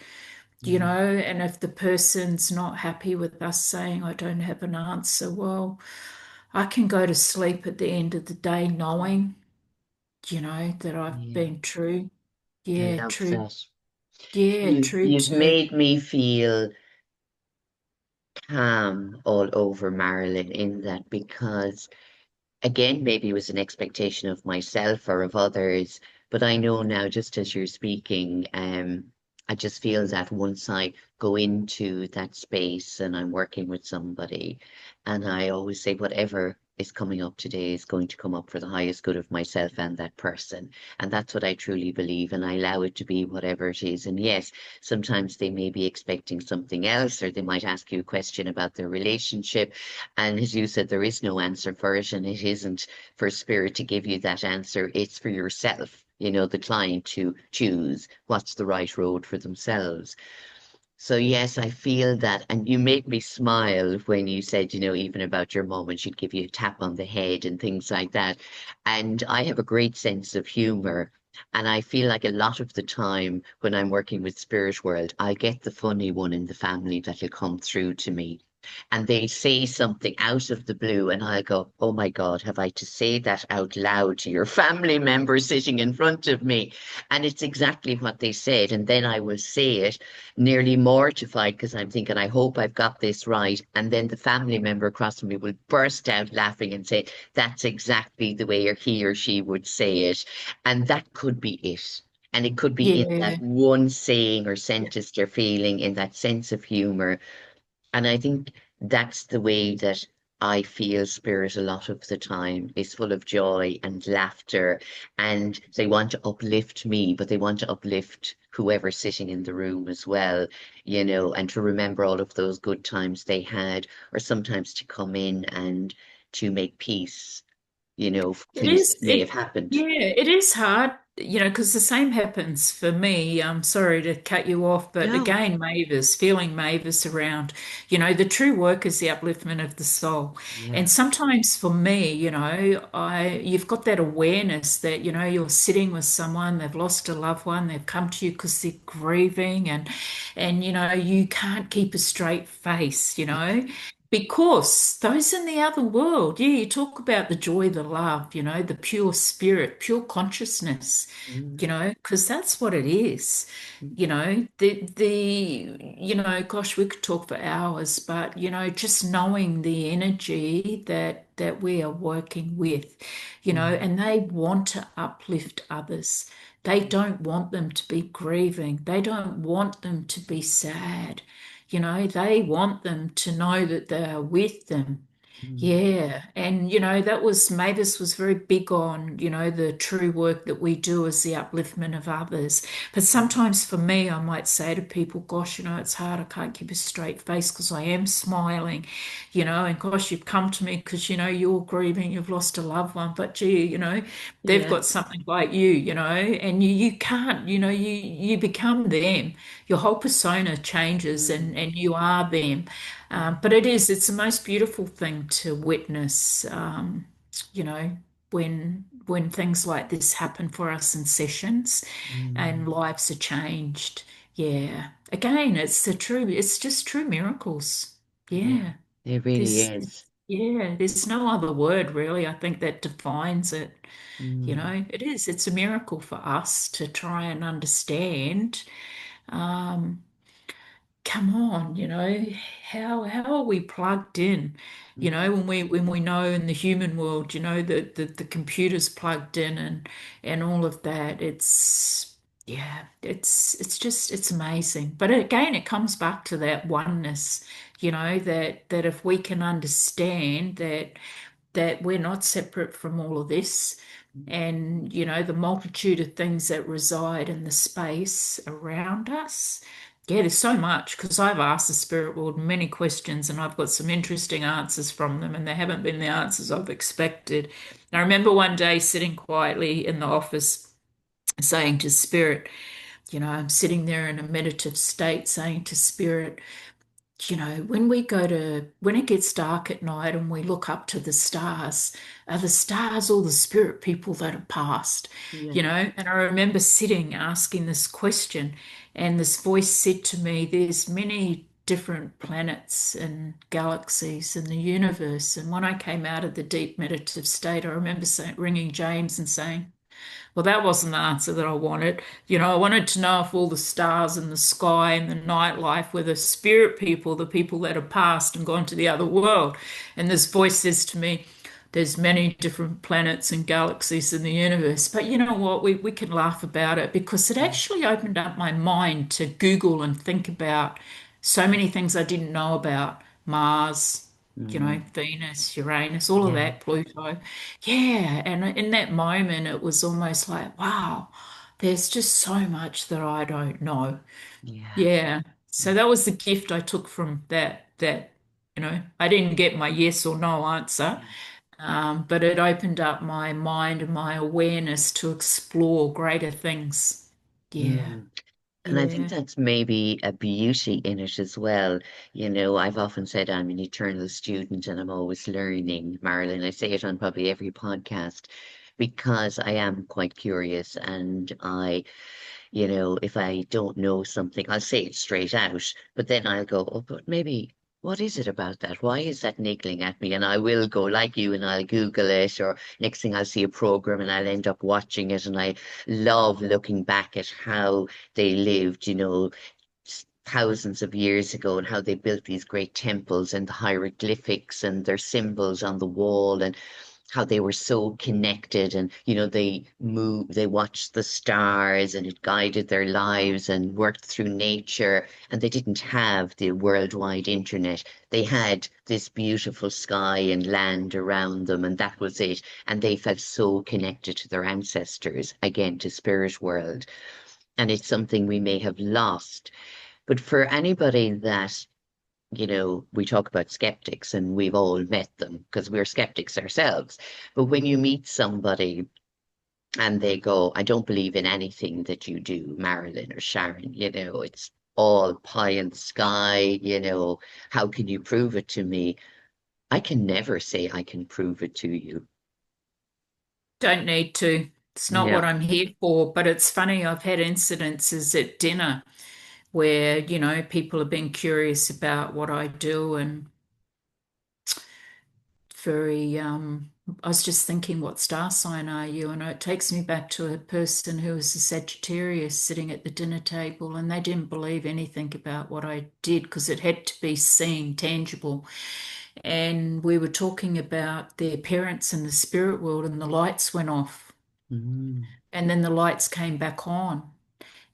Yeah. and if the person's not happy with us saying, I don't have an answer, well, I can go to sleep at the end of the day knowing, that I've Yeah. been true. I Yeah, love true. that. Yeah, true You've too. made me feel calm all over, Marilyn, in that, because again, maybe it was an expectation of myself or of others, but I know now, just as you're speaking, I just feel that once I go into that space and I'm working with somebody, and I always say, whatever is coming up today is going to come up for the highest good of myself and that person. And that's what I truly believe. And I allow it to be whatever it is. And yes, sometimes they may be expecting something else, or they might ask you a question about their relationship. And as you said, there is no answer for it, and it isn't for spirit to give you that answer. It's for yourself, the client to choose what's the right road for themselves. So yes, I feel that. And you made me smile when you said, even about your mom, and she'd give you a tap on the head and things like that. And I have a great sense of humor. And I feel like a lot of the time when I'm working with spirit world, I get the funny one in the family that'll come through to me. And they say something out of the blue, and I'll go, oh my God, have I to say that out loud to your family member sitting in front of me? And it's exactly what they said. And then I will say it, nearly mortified, because I'm thinking, I hope I've got this right. And then the family member across from me will burst out laughing and say, that's exactly the way he or she would say it. And that could be it. And it could be in that Yeah. one saying or sentence they're feeling, in that sense of humor. And I think that's the way that I feel spirit a lot of the time, is full of joy and laughter. And they want to uplift me, but they want to uplift whoever's sitting in the room as well, and to remember all of those good times they had, or sometimes to come in and to make peace, It things is that may have it happened. Yeah, it is hard, because the same happens for me. I'm sorry to cut you off, but No. again, feeling Mavis around, the true work is the upliftment of the soul. Yeah. And sometimes for me, you've got that awareness that, you're sitting with someone, they've lost a loved one, they've come to you because they're grieving, and you can't keep a straight face, because those in the other world, yeah, you talk about the joy, the love, the pure spirit, pure consciousness, Mm. because that's what it is. Gosh, we could talk for hours, but just knowing the energy that we are working with, Mm. and they want to uplift others. They don't want them to be grieving. They don't want them to be sad. They want them to know that they are with them. Mm. Yeah. And, that was, Mavis was very big on, the true work that we do as the upliftment of others. But sometimes for me, I might say to people, gosh, it's hard. I can't keep a straight face because I am smiling, and gosh, you've come to me because, you're grieving, you've lost a loved one. But gee, they've Yeah. got something like and you can't, you become them. Your whole persona changes, Mm. and you are them. But it's the most beautiful thing to witness, you know, when things like this happen for us in sessions Mm. and lives are changed. Yeah. Again, it's just true miracles. Yeah. Yeah. It really There's, is. there's no other word really, I think, that defines it. Mm. It's a miracle for us to try and understand. Um, Come on, how are we plugged in? Mm. When we know in the human world, that the computer's plugged in, and all of that. It's amazing. But again, it comes back to that oneness, that if we can understand that that we're not separate from all of this. And, the multitude of things that reside in the space around us. Yeah, there's so much because I've asked the spirit world many questions and I've got some interesting answers from them, and they haven't been the answers I've expected. I remember one day sitting quietly in the office saying to spirit, I'm sitting there in a meditative state saying to spirit, when it gets dark at night and we look up to the stars, are the stars all the spirit people that have passed? Yeah. And I remember sitting asking this question, and this voice said to me, there's many different planets and galaxies in the universe. And when I came out of the deep meditative state, I remember ringing James and saying, well, that wasn't the answer that I wanted. I wanted to know if all the stars in the sky and the nightlife were the spirit people, the people that have passed and gone to the other world. And this voice says to me, there's many different planets and galaxies in the universe. But you know what? We can laugh about it because it actually opened up my mind to Google and think about so many things I didn't know about Mars, Mm. Venus, Uranus, all of Yeah. that, Pluto. Yeah. And in that moment, it was almost like, wow, there's just so much that I don't know. Yeah. Yeah. So that was the gift I took from that, I didn't get my yes or no answer, but it opened up my mind and my awareness to explore greater things. Yeah. Mm. And I think Yeah. that's maybe a beauty in it as well. I've often said I'm an eternal student and I'm always learning, Marilyn. I say it on probably every podcast because I am quite curious and if I don't know something, I'll say it straight out, but then I'll go, oh, but maybe, what is it about that? Why is that niggling at me? And I will go like you and I'll Google it, or next thing I'll see a program and I'll end up watching it. And I love looking back at how they lived, thousands of years ago and how they built these great temples and the hieroglyphics and their symbols on the wall and how they were so connected and they watched the stars and it guided their lives and worked through nature, and they didn't have the worldwide internet. They had this beautiful sky and land around them, and that was it, and they felt so connected to their ancestors, again to spirit world. And it's something we may have lost, but for anybody that, we talk about skeptics and we've all met them because we're skeptics ourselves. But when you meet somebody and they go, I don't believe in anything that you do, Marilyn or Sharon, it's all pie in the sky, how can you prove it to me? I can never say I can prove it to you. Don't need to. It's not Yeah. what I'm here for. But it's funny, I've had incidences at dinner where, people have been curious about what I do and very, I was just thinking, what star sign are you? And it takes me back to a person who was a Sagittarius sitting at the dinner table, and they didn't believe anything about what I did because it had to be seen, tangible. And we were talking about their parents in the spirit world, and the lights went off, Mm. and then the lights came back on.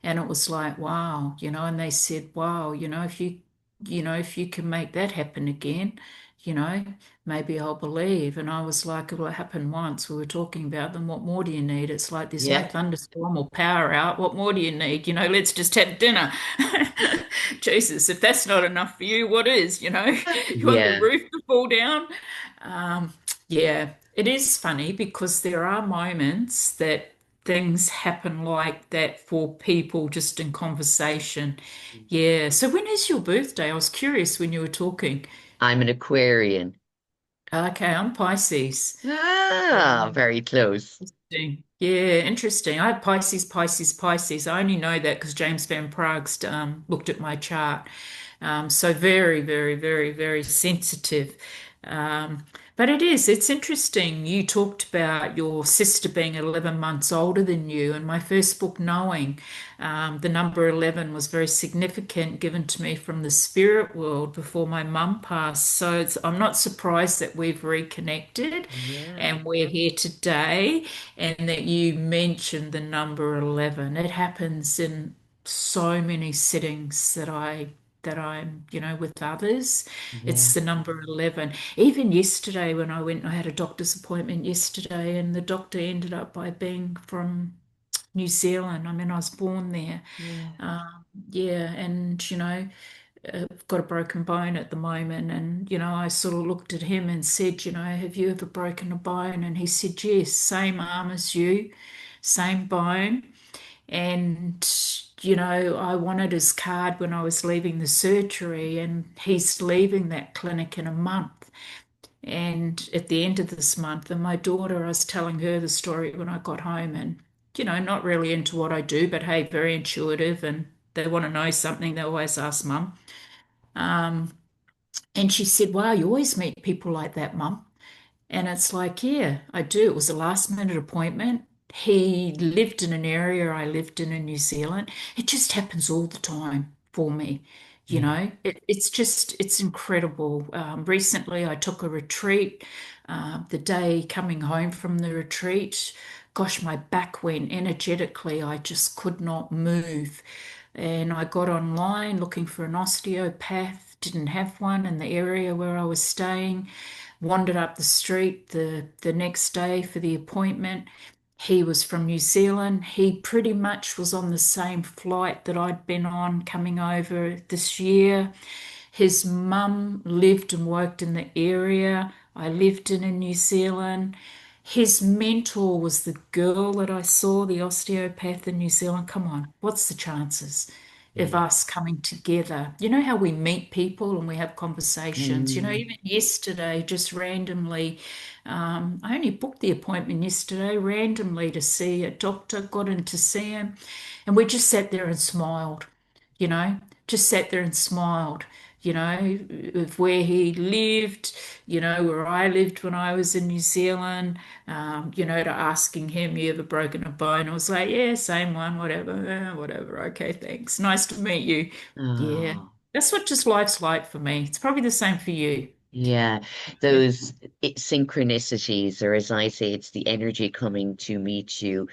And it was like, wow, and they said, wow, if you can make that happen again, you know, maybe I'll believe. And I was like, well, it happened once. We were talking about them. What more do you need? It's like there's no Yeah. thunderstorm or power out. What more do you need? Let's just have dinner. Jesus, if that's not enough for you, what is? You want the Yeah. roof to fall down? Um, yeah, it is funny because there are moments that things happen like that for people just in conversation. Yeah. So when is your birthday? I was curious when you were talking. I'm an Aquarian. Okay, I'm Pisces. Ah, very close. Interesting. Yeah, interesting. I have Pisces, Pisces, Pisces. I only know that because James Van Praagh looked at my chart. So very, very, very, very sensitive. Um, but it's interesting. You talked about your sister being 11 months older than you, and my first book, Knowing, the number 11 was very significant given to me from the spirit world before my mum passed. So I'm not surprised that we've reconnected Yeah. and we're here today, and that you mentioned the number 11. It happens in so many settings that I that I'm, with others. Yeah. It's the number 11. Even yesterday when I went, I had a doctor's appointment yesterday, and the doctor ended up by being from New Zealand. I mean, I was born there. Yeah. Yeah, and I've got a broken bone at the moment, and I sort of looked at him and said, have you ever broken a bone? And he said, yes, same arm as you, same bone. And I wanted his card when I was leaving the surgery, and he's leaving that clinic in a month. And at the end of this month, and my daughter, I was telling her the story when I got home, and not really into what I do, but hey, very intuitive, and they want to know something, they always ask mum. Um, and she said, wow, you always meet people like that, mum. And it's like, yeah, I do. It was a last minute appointment. He lived in an area I lived in New Zealand. It just happens all the time for me. Yeah. It's incredible. Recently, I took a retreat. The day coming home from the retreat, gosh, my back went energetically. I just could not move. And I got online looking for an osteopath, didn't have one in the area where I was staying. Wandered up the street the next day for the appointment. He was from New Zealand. He pretty much was on the same flight that I'd been on coming over this year. His mum lived and worked in the area I lived in New Zealand. His mentor was the girl that I saw, the osteopath in New Zealand. Come on, what's the chances of Yeah. us coming together? You know how we meet people and we have conversations. Mm. Even yesterday, just randomly, I only booked the appointment yesterday randomly to see a doctor, got in to see him, and we just sat there and smiled, you know, just sat there and smiled, of where he lived, where I lived when I was in New Zealand, to asking him, you ever broken a bone? I was like, yeah, same one, whatever, whatever. Okay, thanks. Nice to meet you. Yeah, Oh, that's what just life's like for me. It's probably the same for you. yeah. Yeah. Those synchronicities, or as I say, it's the energy coming to meet you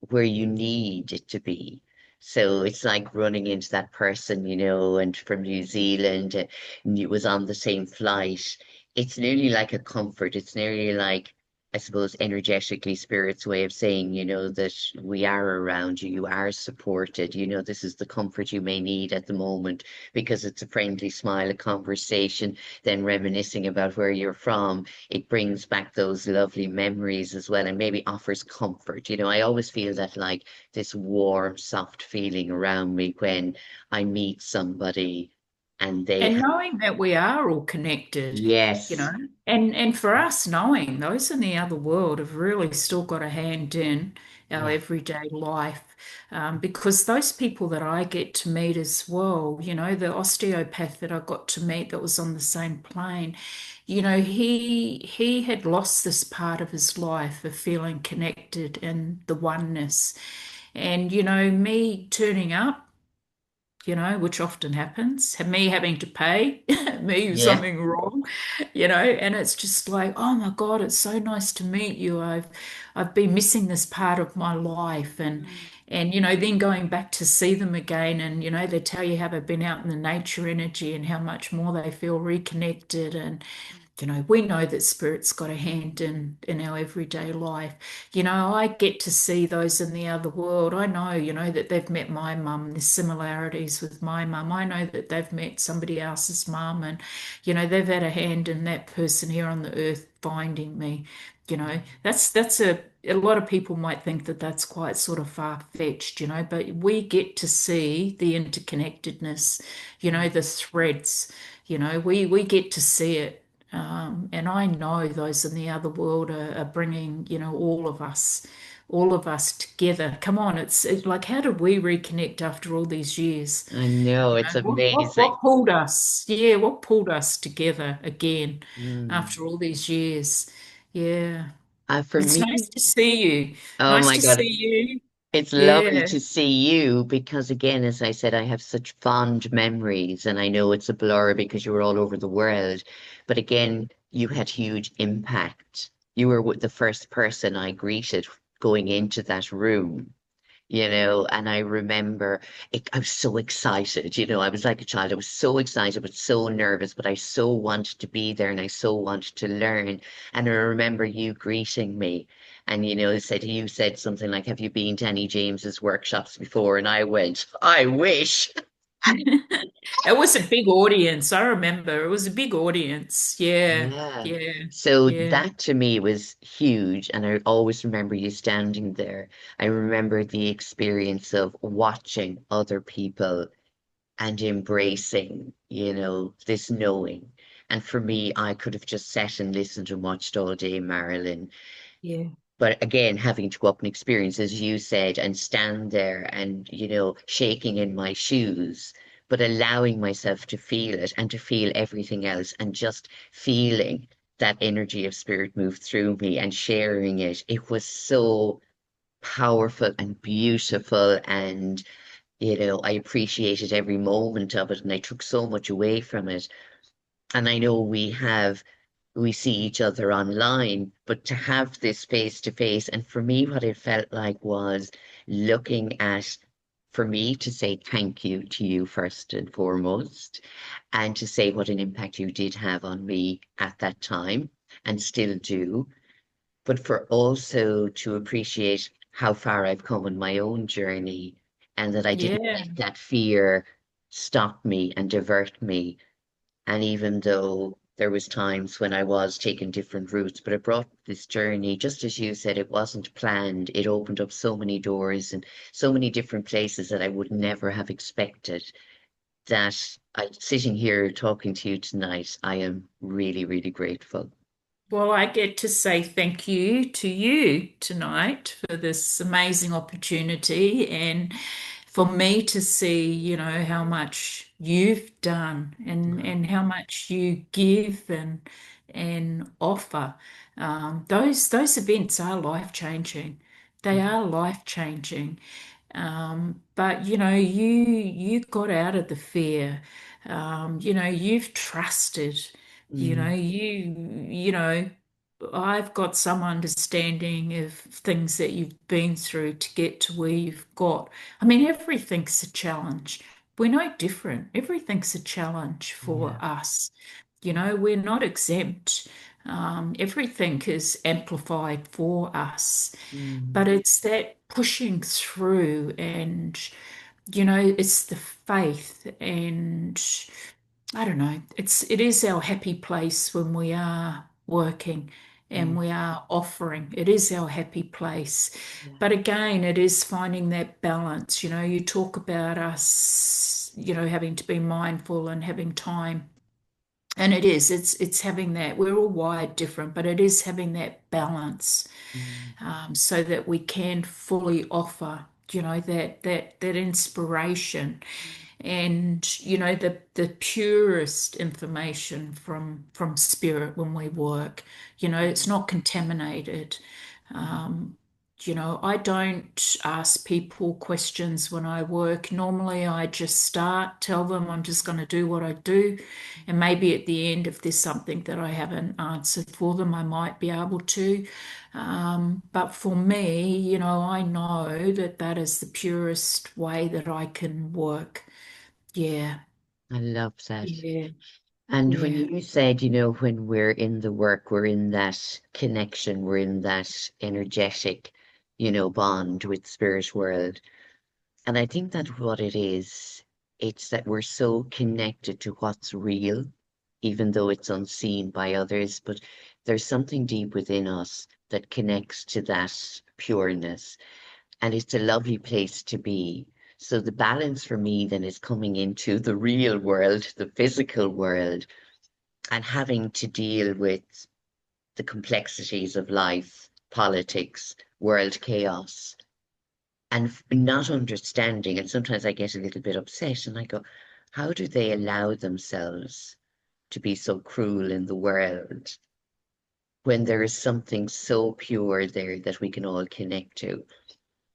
where you need it to be. So it's like running into that person, and from New Zealand, and you was on the same flight. It's nearly like a comfort. It's nearly like, I suppose, energetically, spirit's way of saying, that we are around you, you are supported, this is the comfort you may need at the moment because it's a friendly smile, a conversation, then reminiscing about where you're from. It brings back those lovely memories as well and maybe offers comfort. I always feel that like this warm, soft feeling around me when I meet somebody and they And have, knowing that we are all connected, you know, yes, and for us knowing those in the other world have really still got a hand in our yeah, everyday life. Because those people that I get to meet as well, the osteopath that I got to meet that was on the same plane, he had lost this part of his life of feeling connected and the oneness. And me turning up, which often happens, me having to pay me yeah, something wrong, and it's just like, oh my God, it's so nice to meet you. I've been missing this part of my life, and then going back to see them again, and they tell you how they've been out in the nature energy and how much more they feel reconnected, and we know that spirit's got a hand in our everyday life. I get to see those in the other world. I know, that they've met my mum. There's similarities with my mum. I know that they've met somebody else's mum, and they've had a hand in that person here on the earth finding me. That's a lot of people might think that that's quite sort of far-fetched, but we get to see the interconnectedness, the threads, we get to see it. And I know those in the other world are bringing, all of us together. Come on, it's like, how did we reconnect after all these years? I know, it's amazing. What pulled us? Yeah, what pulled us together again Mm. after all these years? Yeah, For it's nice me, to see you. oh Nice my to God, see you. it's lovely Yeah. to see you because, again, as I said, I have such fond memories, and I know it's a blur because you were all over the world. But again, you had huge impact. You were the first person I greeted going into that room. And I remember I was so excited, I was like a child. I was so excited, but so nervous, but I so wanted to be there and I so wanted to learn. And I remember you greeting me and, you said something like, have you been to any James's workshops before? And I went, I wish. It was a big audience. I remember it was a big audience. Yeah, Yeah. yeah, So yeah, that to me was huge. And I always remember you standing there. I remember the experience of watching other people and embracing, this knowing. And for me, I could have just sat and listened and watched all day, Marilyn. yeah, But again, having to go up and experience, as you said, and stand there and, shaking in my shoes, but allowing myself to feel it and to feel everything else and just feeling that energy of spirit move through me and sharing it. It was so powerful and beautiful. And I appreciated every moment of it and I took so much away from it. And I know we see each other online, but to have this face to face, and for me, what it felt like was looking at, for me to say thank you to you first and foremost, and to say what an impact you did have on me at that time and still do, but for also to appreciate how far I've come on my own journey and that I didn't yeah. let that fear stop me and divert me. And even though there was times when I was taking different routes, but it brought this journey, just as you said, it wasn't planned. It opened up so many doors and so many different places that I would never have expected. That sitting here talking to you tonight, I am really, really grateful. Well, I get to say thank you to you tonight for this amazing opportunity and for me to see, how much you've done and how much you give and offer. Those events are life changing. They are life changing. But you got out of the fear. You've trusted. You know, Mm, you know, I've got some understanding of things that you've been through to get to where you've got. I mean, everything's a challenge. We're no different. Everything's a challenge for yeah. us. We're not exempt. Everything is amplified for us. Mm, But it's that pushing through and, it's the faith and I don't know. It is our happy place when we are working and mm, we are offering. It is our happy place. yeah. But again, it is finding that balance. You talk about us, having to be mindful and having time. And it's having that. We're all wired different, but it is having that balance Mm, so that we can fully offer, that inspiration and the purest information from spirit when we work. It's not contaminated. um, I don't ask people questions when I work. Normally I just tell them I'm just going to do what I do, and maybe at the end, if there's something that I haven't answered for them, I might be able to. But for me, I know that that is the purest way that I can work. Yeah, I love that. yeah, And when yeah, you said, when we're in the work, we're in that connection, we're in that energetic, bond with spirit world. And I think that what it is, it's that we're so connected to what's real, even though it's unseen by others, but there's something deep within us that connects to that pureness. And it's a lovely place to be. So the balance for me then is coming into the real world, the physical world, and having to deal with the complexities of life, politics, world chaos, and not understanding. And sometimes I get a little bit upset and I go, how do they allow themselves to be so cruel in the world when there is something so pure there that we can all connect to?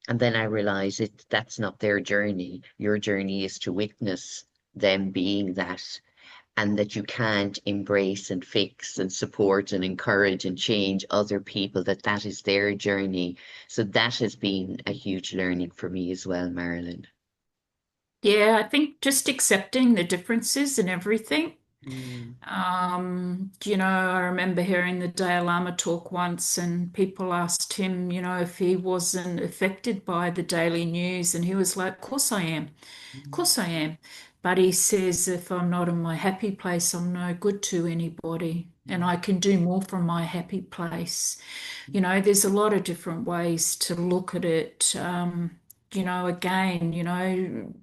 And then I realize that's not their journey. Your journey is to witness them being that. and that you can't embrace and fix and support and encourage and change other people, that that is their journey. So that has been a huge learning for me as well, Marilyn. Yeah, I think just accepting the differences and everything. Mm, I remember hearing the Dalai Lama talk once, and people asked him, if he wasn't affected by the daily news, and he was like, "Of course I am. Of mm, course I am." But he says, if I'm not in my happy place, I'm no good to anybody, and mm, I can do more from my happy place. There's a lot of different ways to look at it. Again,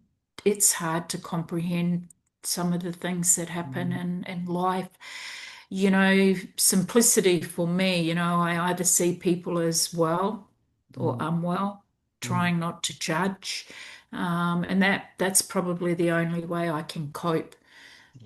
it's hard to comprehend some of the things that happen mm, in life. Simplicity for me, I either see people as well or mm, unwell, mm. trying not to judge. And that's probably the only way I can cope,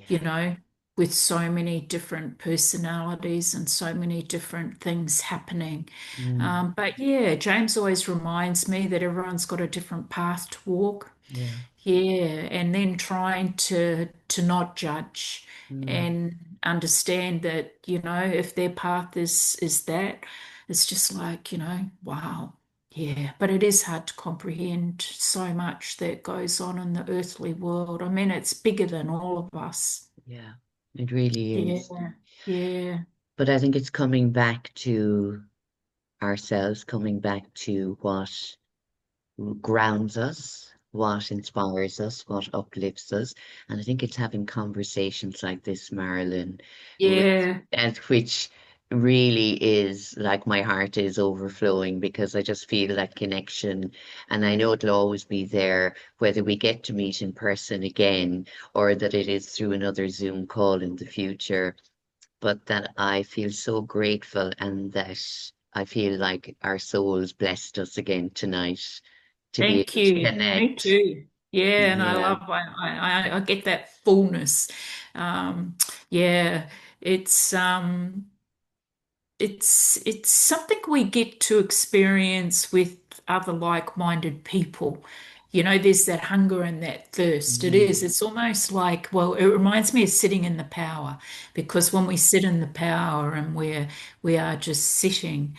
you Yeah. know, with so many different personalities and so many different things happening. Mm, But yeah, James always reminds me that everyone's got a different path to walk. yeah. Yeah, and then trying to not judge Mm, and understand that, if their path is that, it's just like, wow. Yeah, but it is hard to comprehend so much that goes on in the earthly world. I mean, it's bigger than all of us. yeah. It really is. Yeah, yeah. But I think it's coming back to ourselves, coming back to what grounds us, what inspires us, what uplifts us. And I think it's having conversations like this, Marilyn, with, Yeah, and which really is like my heart is overflowing because I just feel that connection. And I know it'll always be there, whether we get to meet in person again or that it is through another Zoom call in the future. But that I feel so grateful and that I feel like our souls blessed us again tonight to be thank able to you. Me connect. too. Yeah, and Yeah, I get that fullness. Um, yeah, it's it's something we get to experience with other like-minded people. There's that hunger and that thirst. It is. mm, It's almost like, well, it reminds me of sitting in the power, because when we sit in the power and we are just sitting,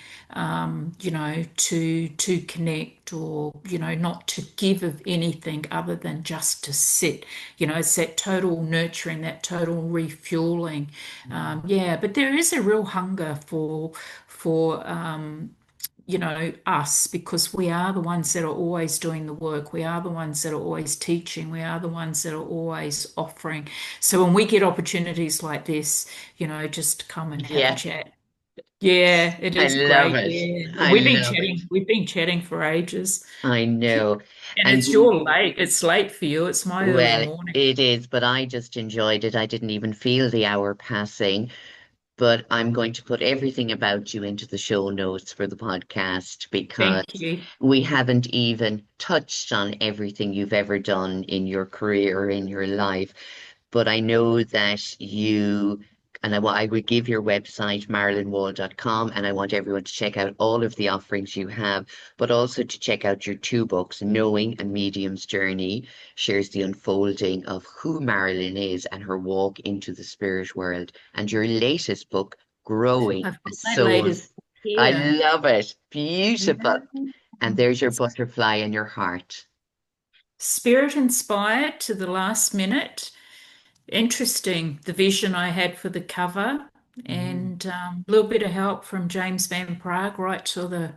to connect, or not to give of anything other than just to sit. It's that total nurturing, that total refueling. mm, Yeah, but there is a real hunger for us, because we are the ones that are always doing the work. We are the ones that are always teaching. We are the ones that are always offering. So when we get opportunities like this, just come and have a yeah. chat. Yeah, it I is love great. it. Yeah. I We've been love it. chatting. We've been chatting for ages. I know. And And it's your late. It's late for you. It's my early well, morning. it is, but I just enjoyed it. I didn't even feel the hour passing. But I'm going to put everything about you into the show notes for the podcast because Thank you. we haven't even touched on everything you've ever done in your career or in your life. But I know that you, and I would give your website, marilynwhall.com, and I want everyone to check out all of the offerings you have, but also to check out your two books, Knowing and Medium's Journey, shares the unfolding of who Marilyn is and her walk into the spirit world, and your latest book, Growing I've a got my Soul. latest I here. love it. Yeah. Beautiful. And there's your butterfly in your heart. Spirit inspired to the last minute. Interesting, the vision I had for the cover, Mm. and a little bit of help from James Van Praagh right to the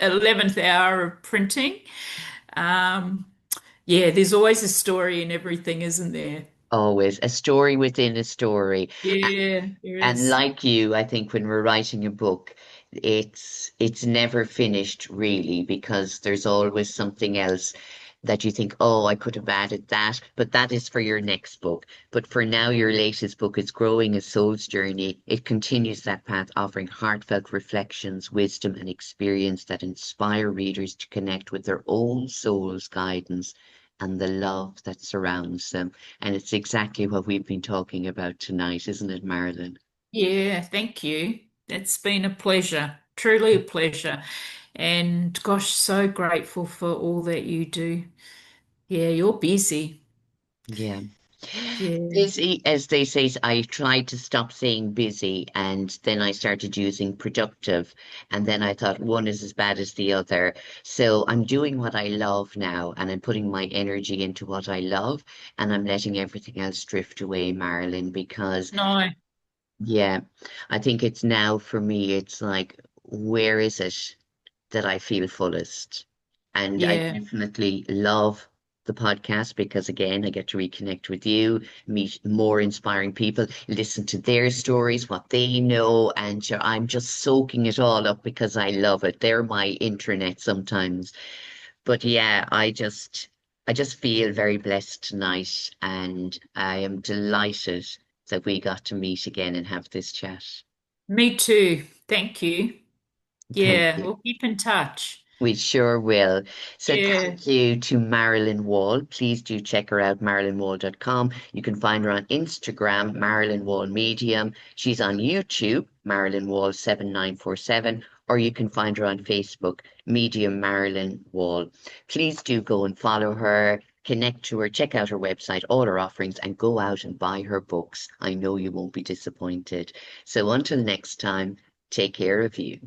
11th hour of printing. Um, yeah, there's always a story in everything, isn't there? Always a story within a story. Yeah, there And is. like you, I think when we're writing a book, it's never finished really because there's always something else that you think, oh, I could have added that, but that is for your next book. But for now, your latest book is Growing a Soul's Journey. It continues that path, offering heartfelt reflections, wisdom, and experience that inspire readers to connect with their own soul's guidance and the love that surrounds them. And it's exactly what we've been talking about tonight, isn't it, Marilyn? Yeah, thank you. It's been a pleasure, truly a pleasure. And gosh, so grateful for all that you do. Yeah, you're busy. Yeah. Yeah. Busy, as they say, I tried to stop saying busy and then I started using productive. And then I thought one is as bad as the other. So I'm doing what I love now and I'm putting my energy into what I love and I'm letting everything else drift away, Marilyn, because No. yeah, I think it's now for me, it's like, where is it that I feel fullest? And I Yeah. definitely love the podcast because, again, I get to reconnect with you, meet more inspiring people, listen to their stories, what they know, and sure, I'm just soaking it all up because I love it. They're my internet sometimes. But yeah, I just feel very blessed tonight, and I am delighted that we got to meet again and have this chat. Me too. Thank you. Thank Yeah, you. we'll keep in touch. We sure will. So Yeah. thank you to Marilyn Wall. Please do check her out, marilynwall.com. You can find her on Instagram, Marilyn Wall Medium. She's on YouTube, Marilyn Wall 7947, or you can find her on Facebook, Medium Marilyn Wall. Please do go and follow her, connect to her, check out her website, all her offerings, and go out and buy her books. I know you won't be disappointed. So until next time, take care of you.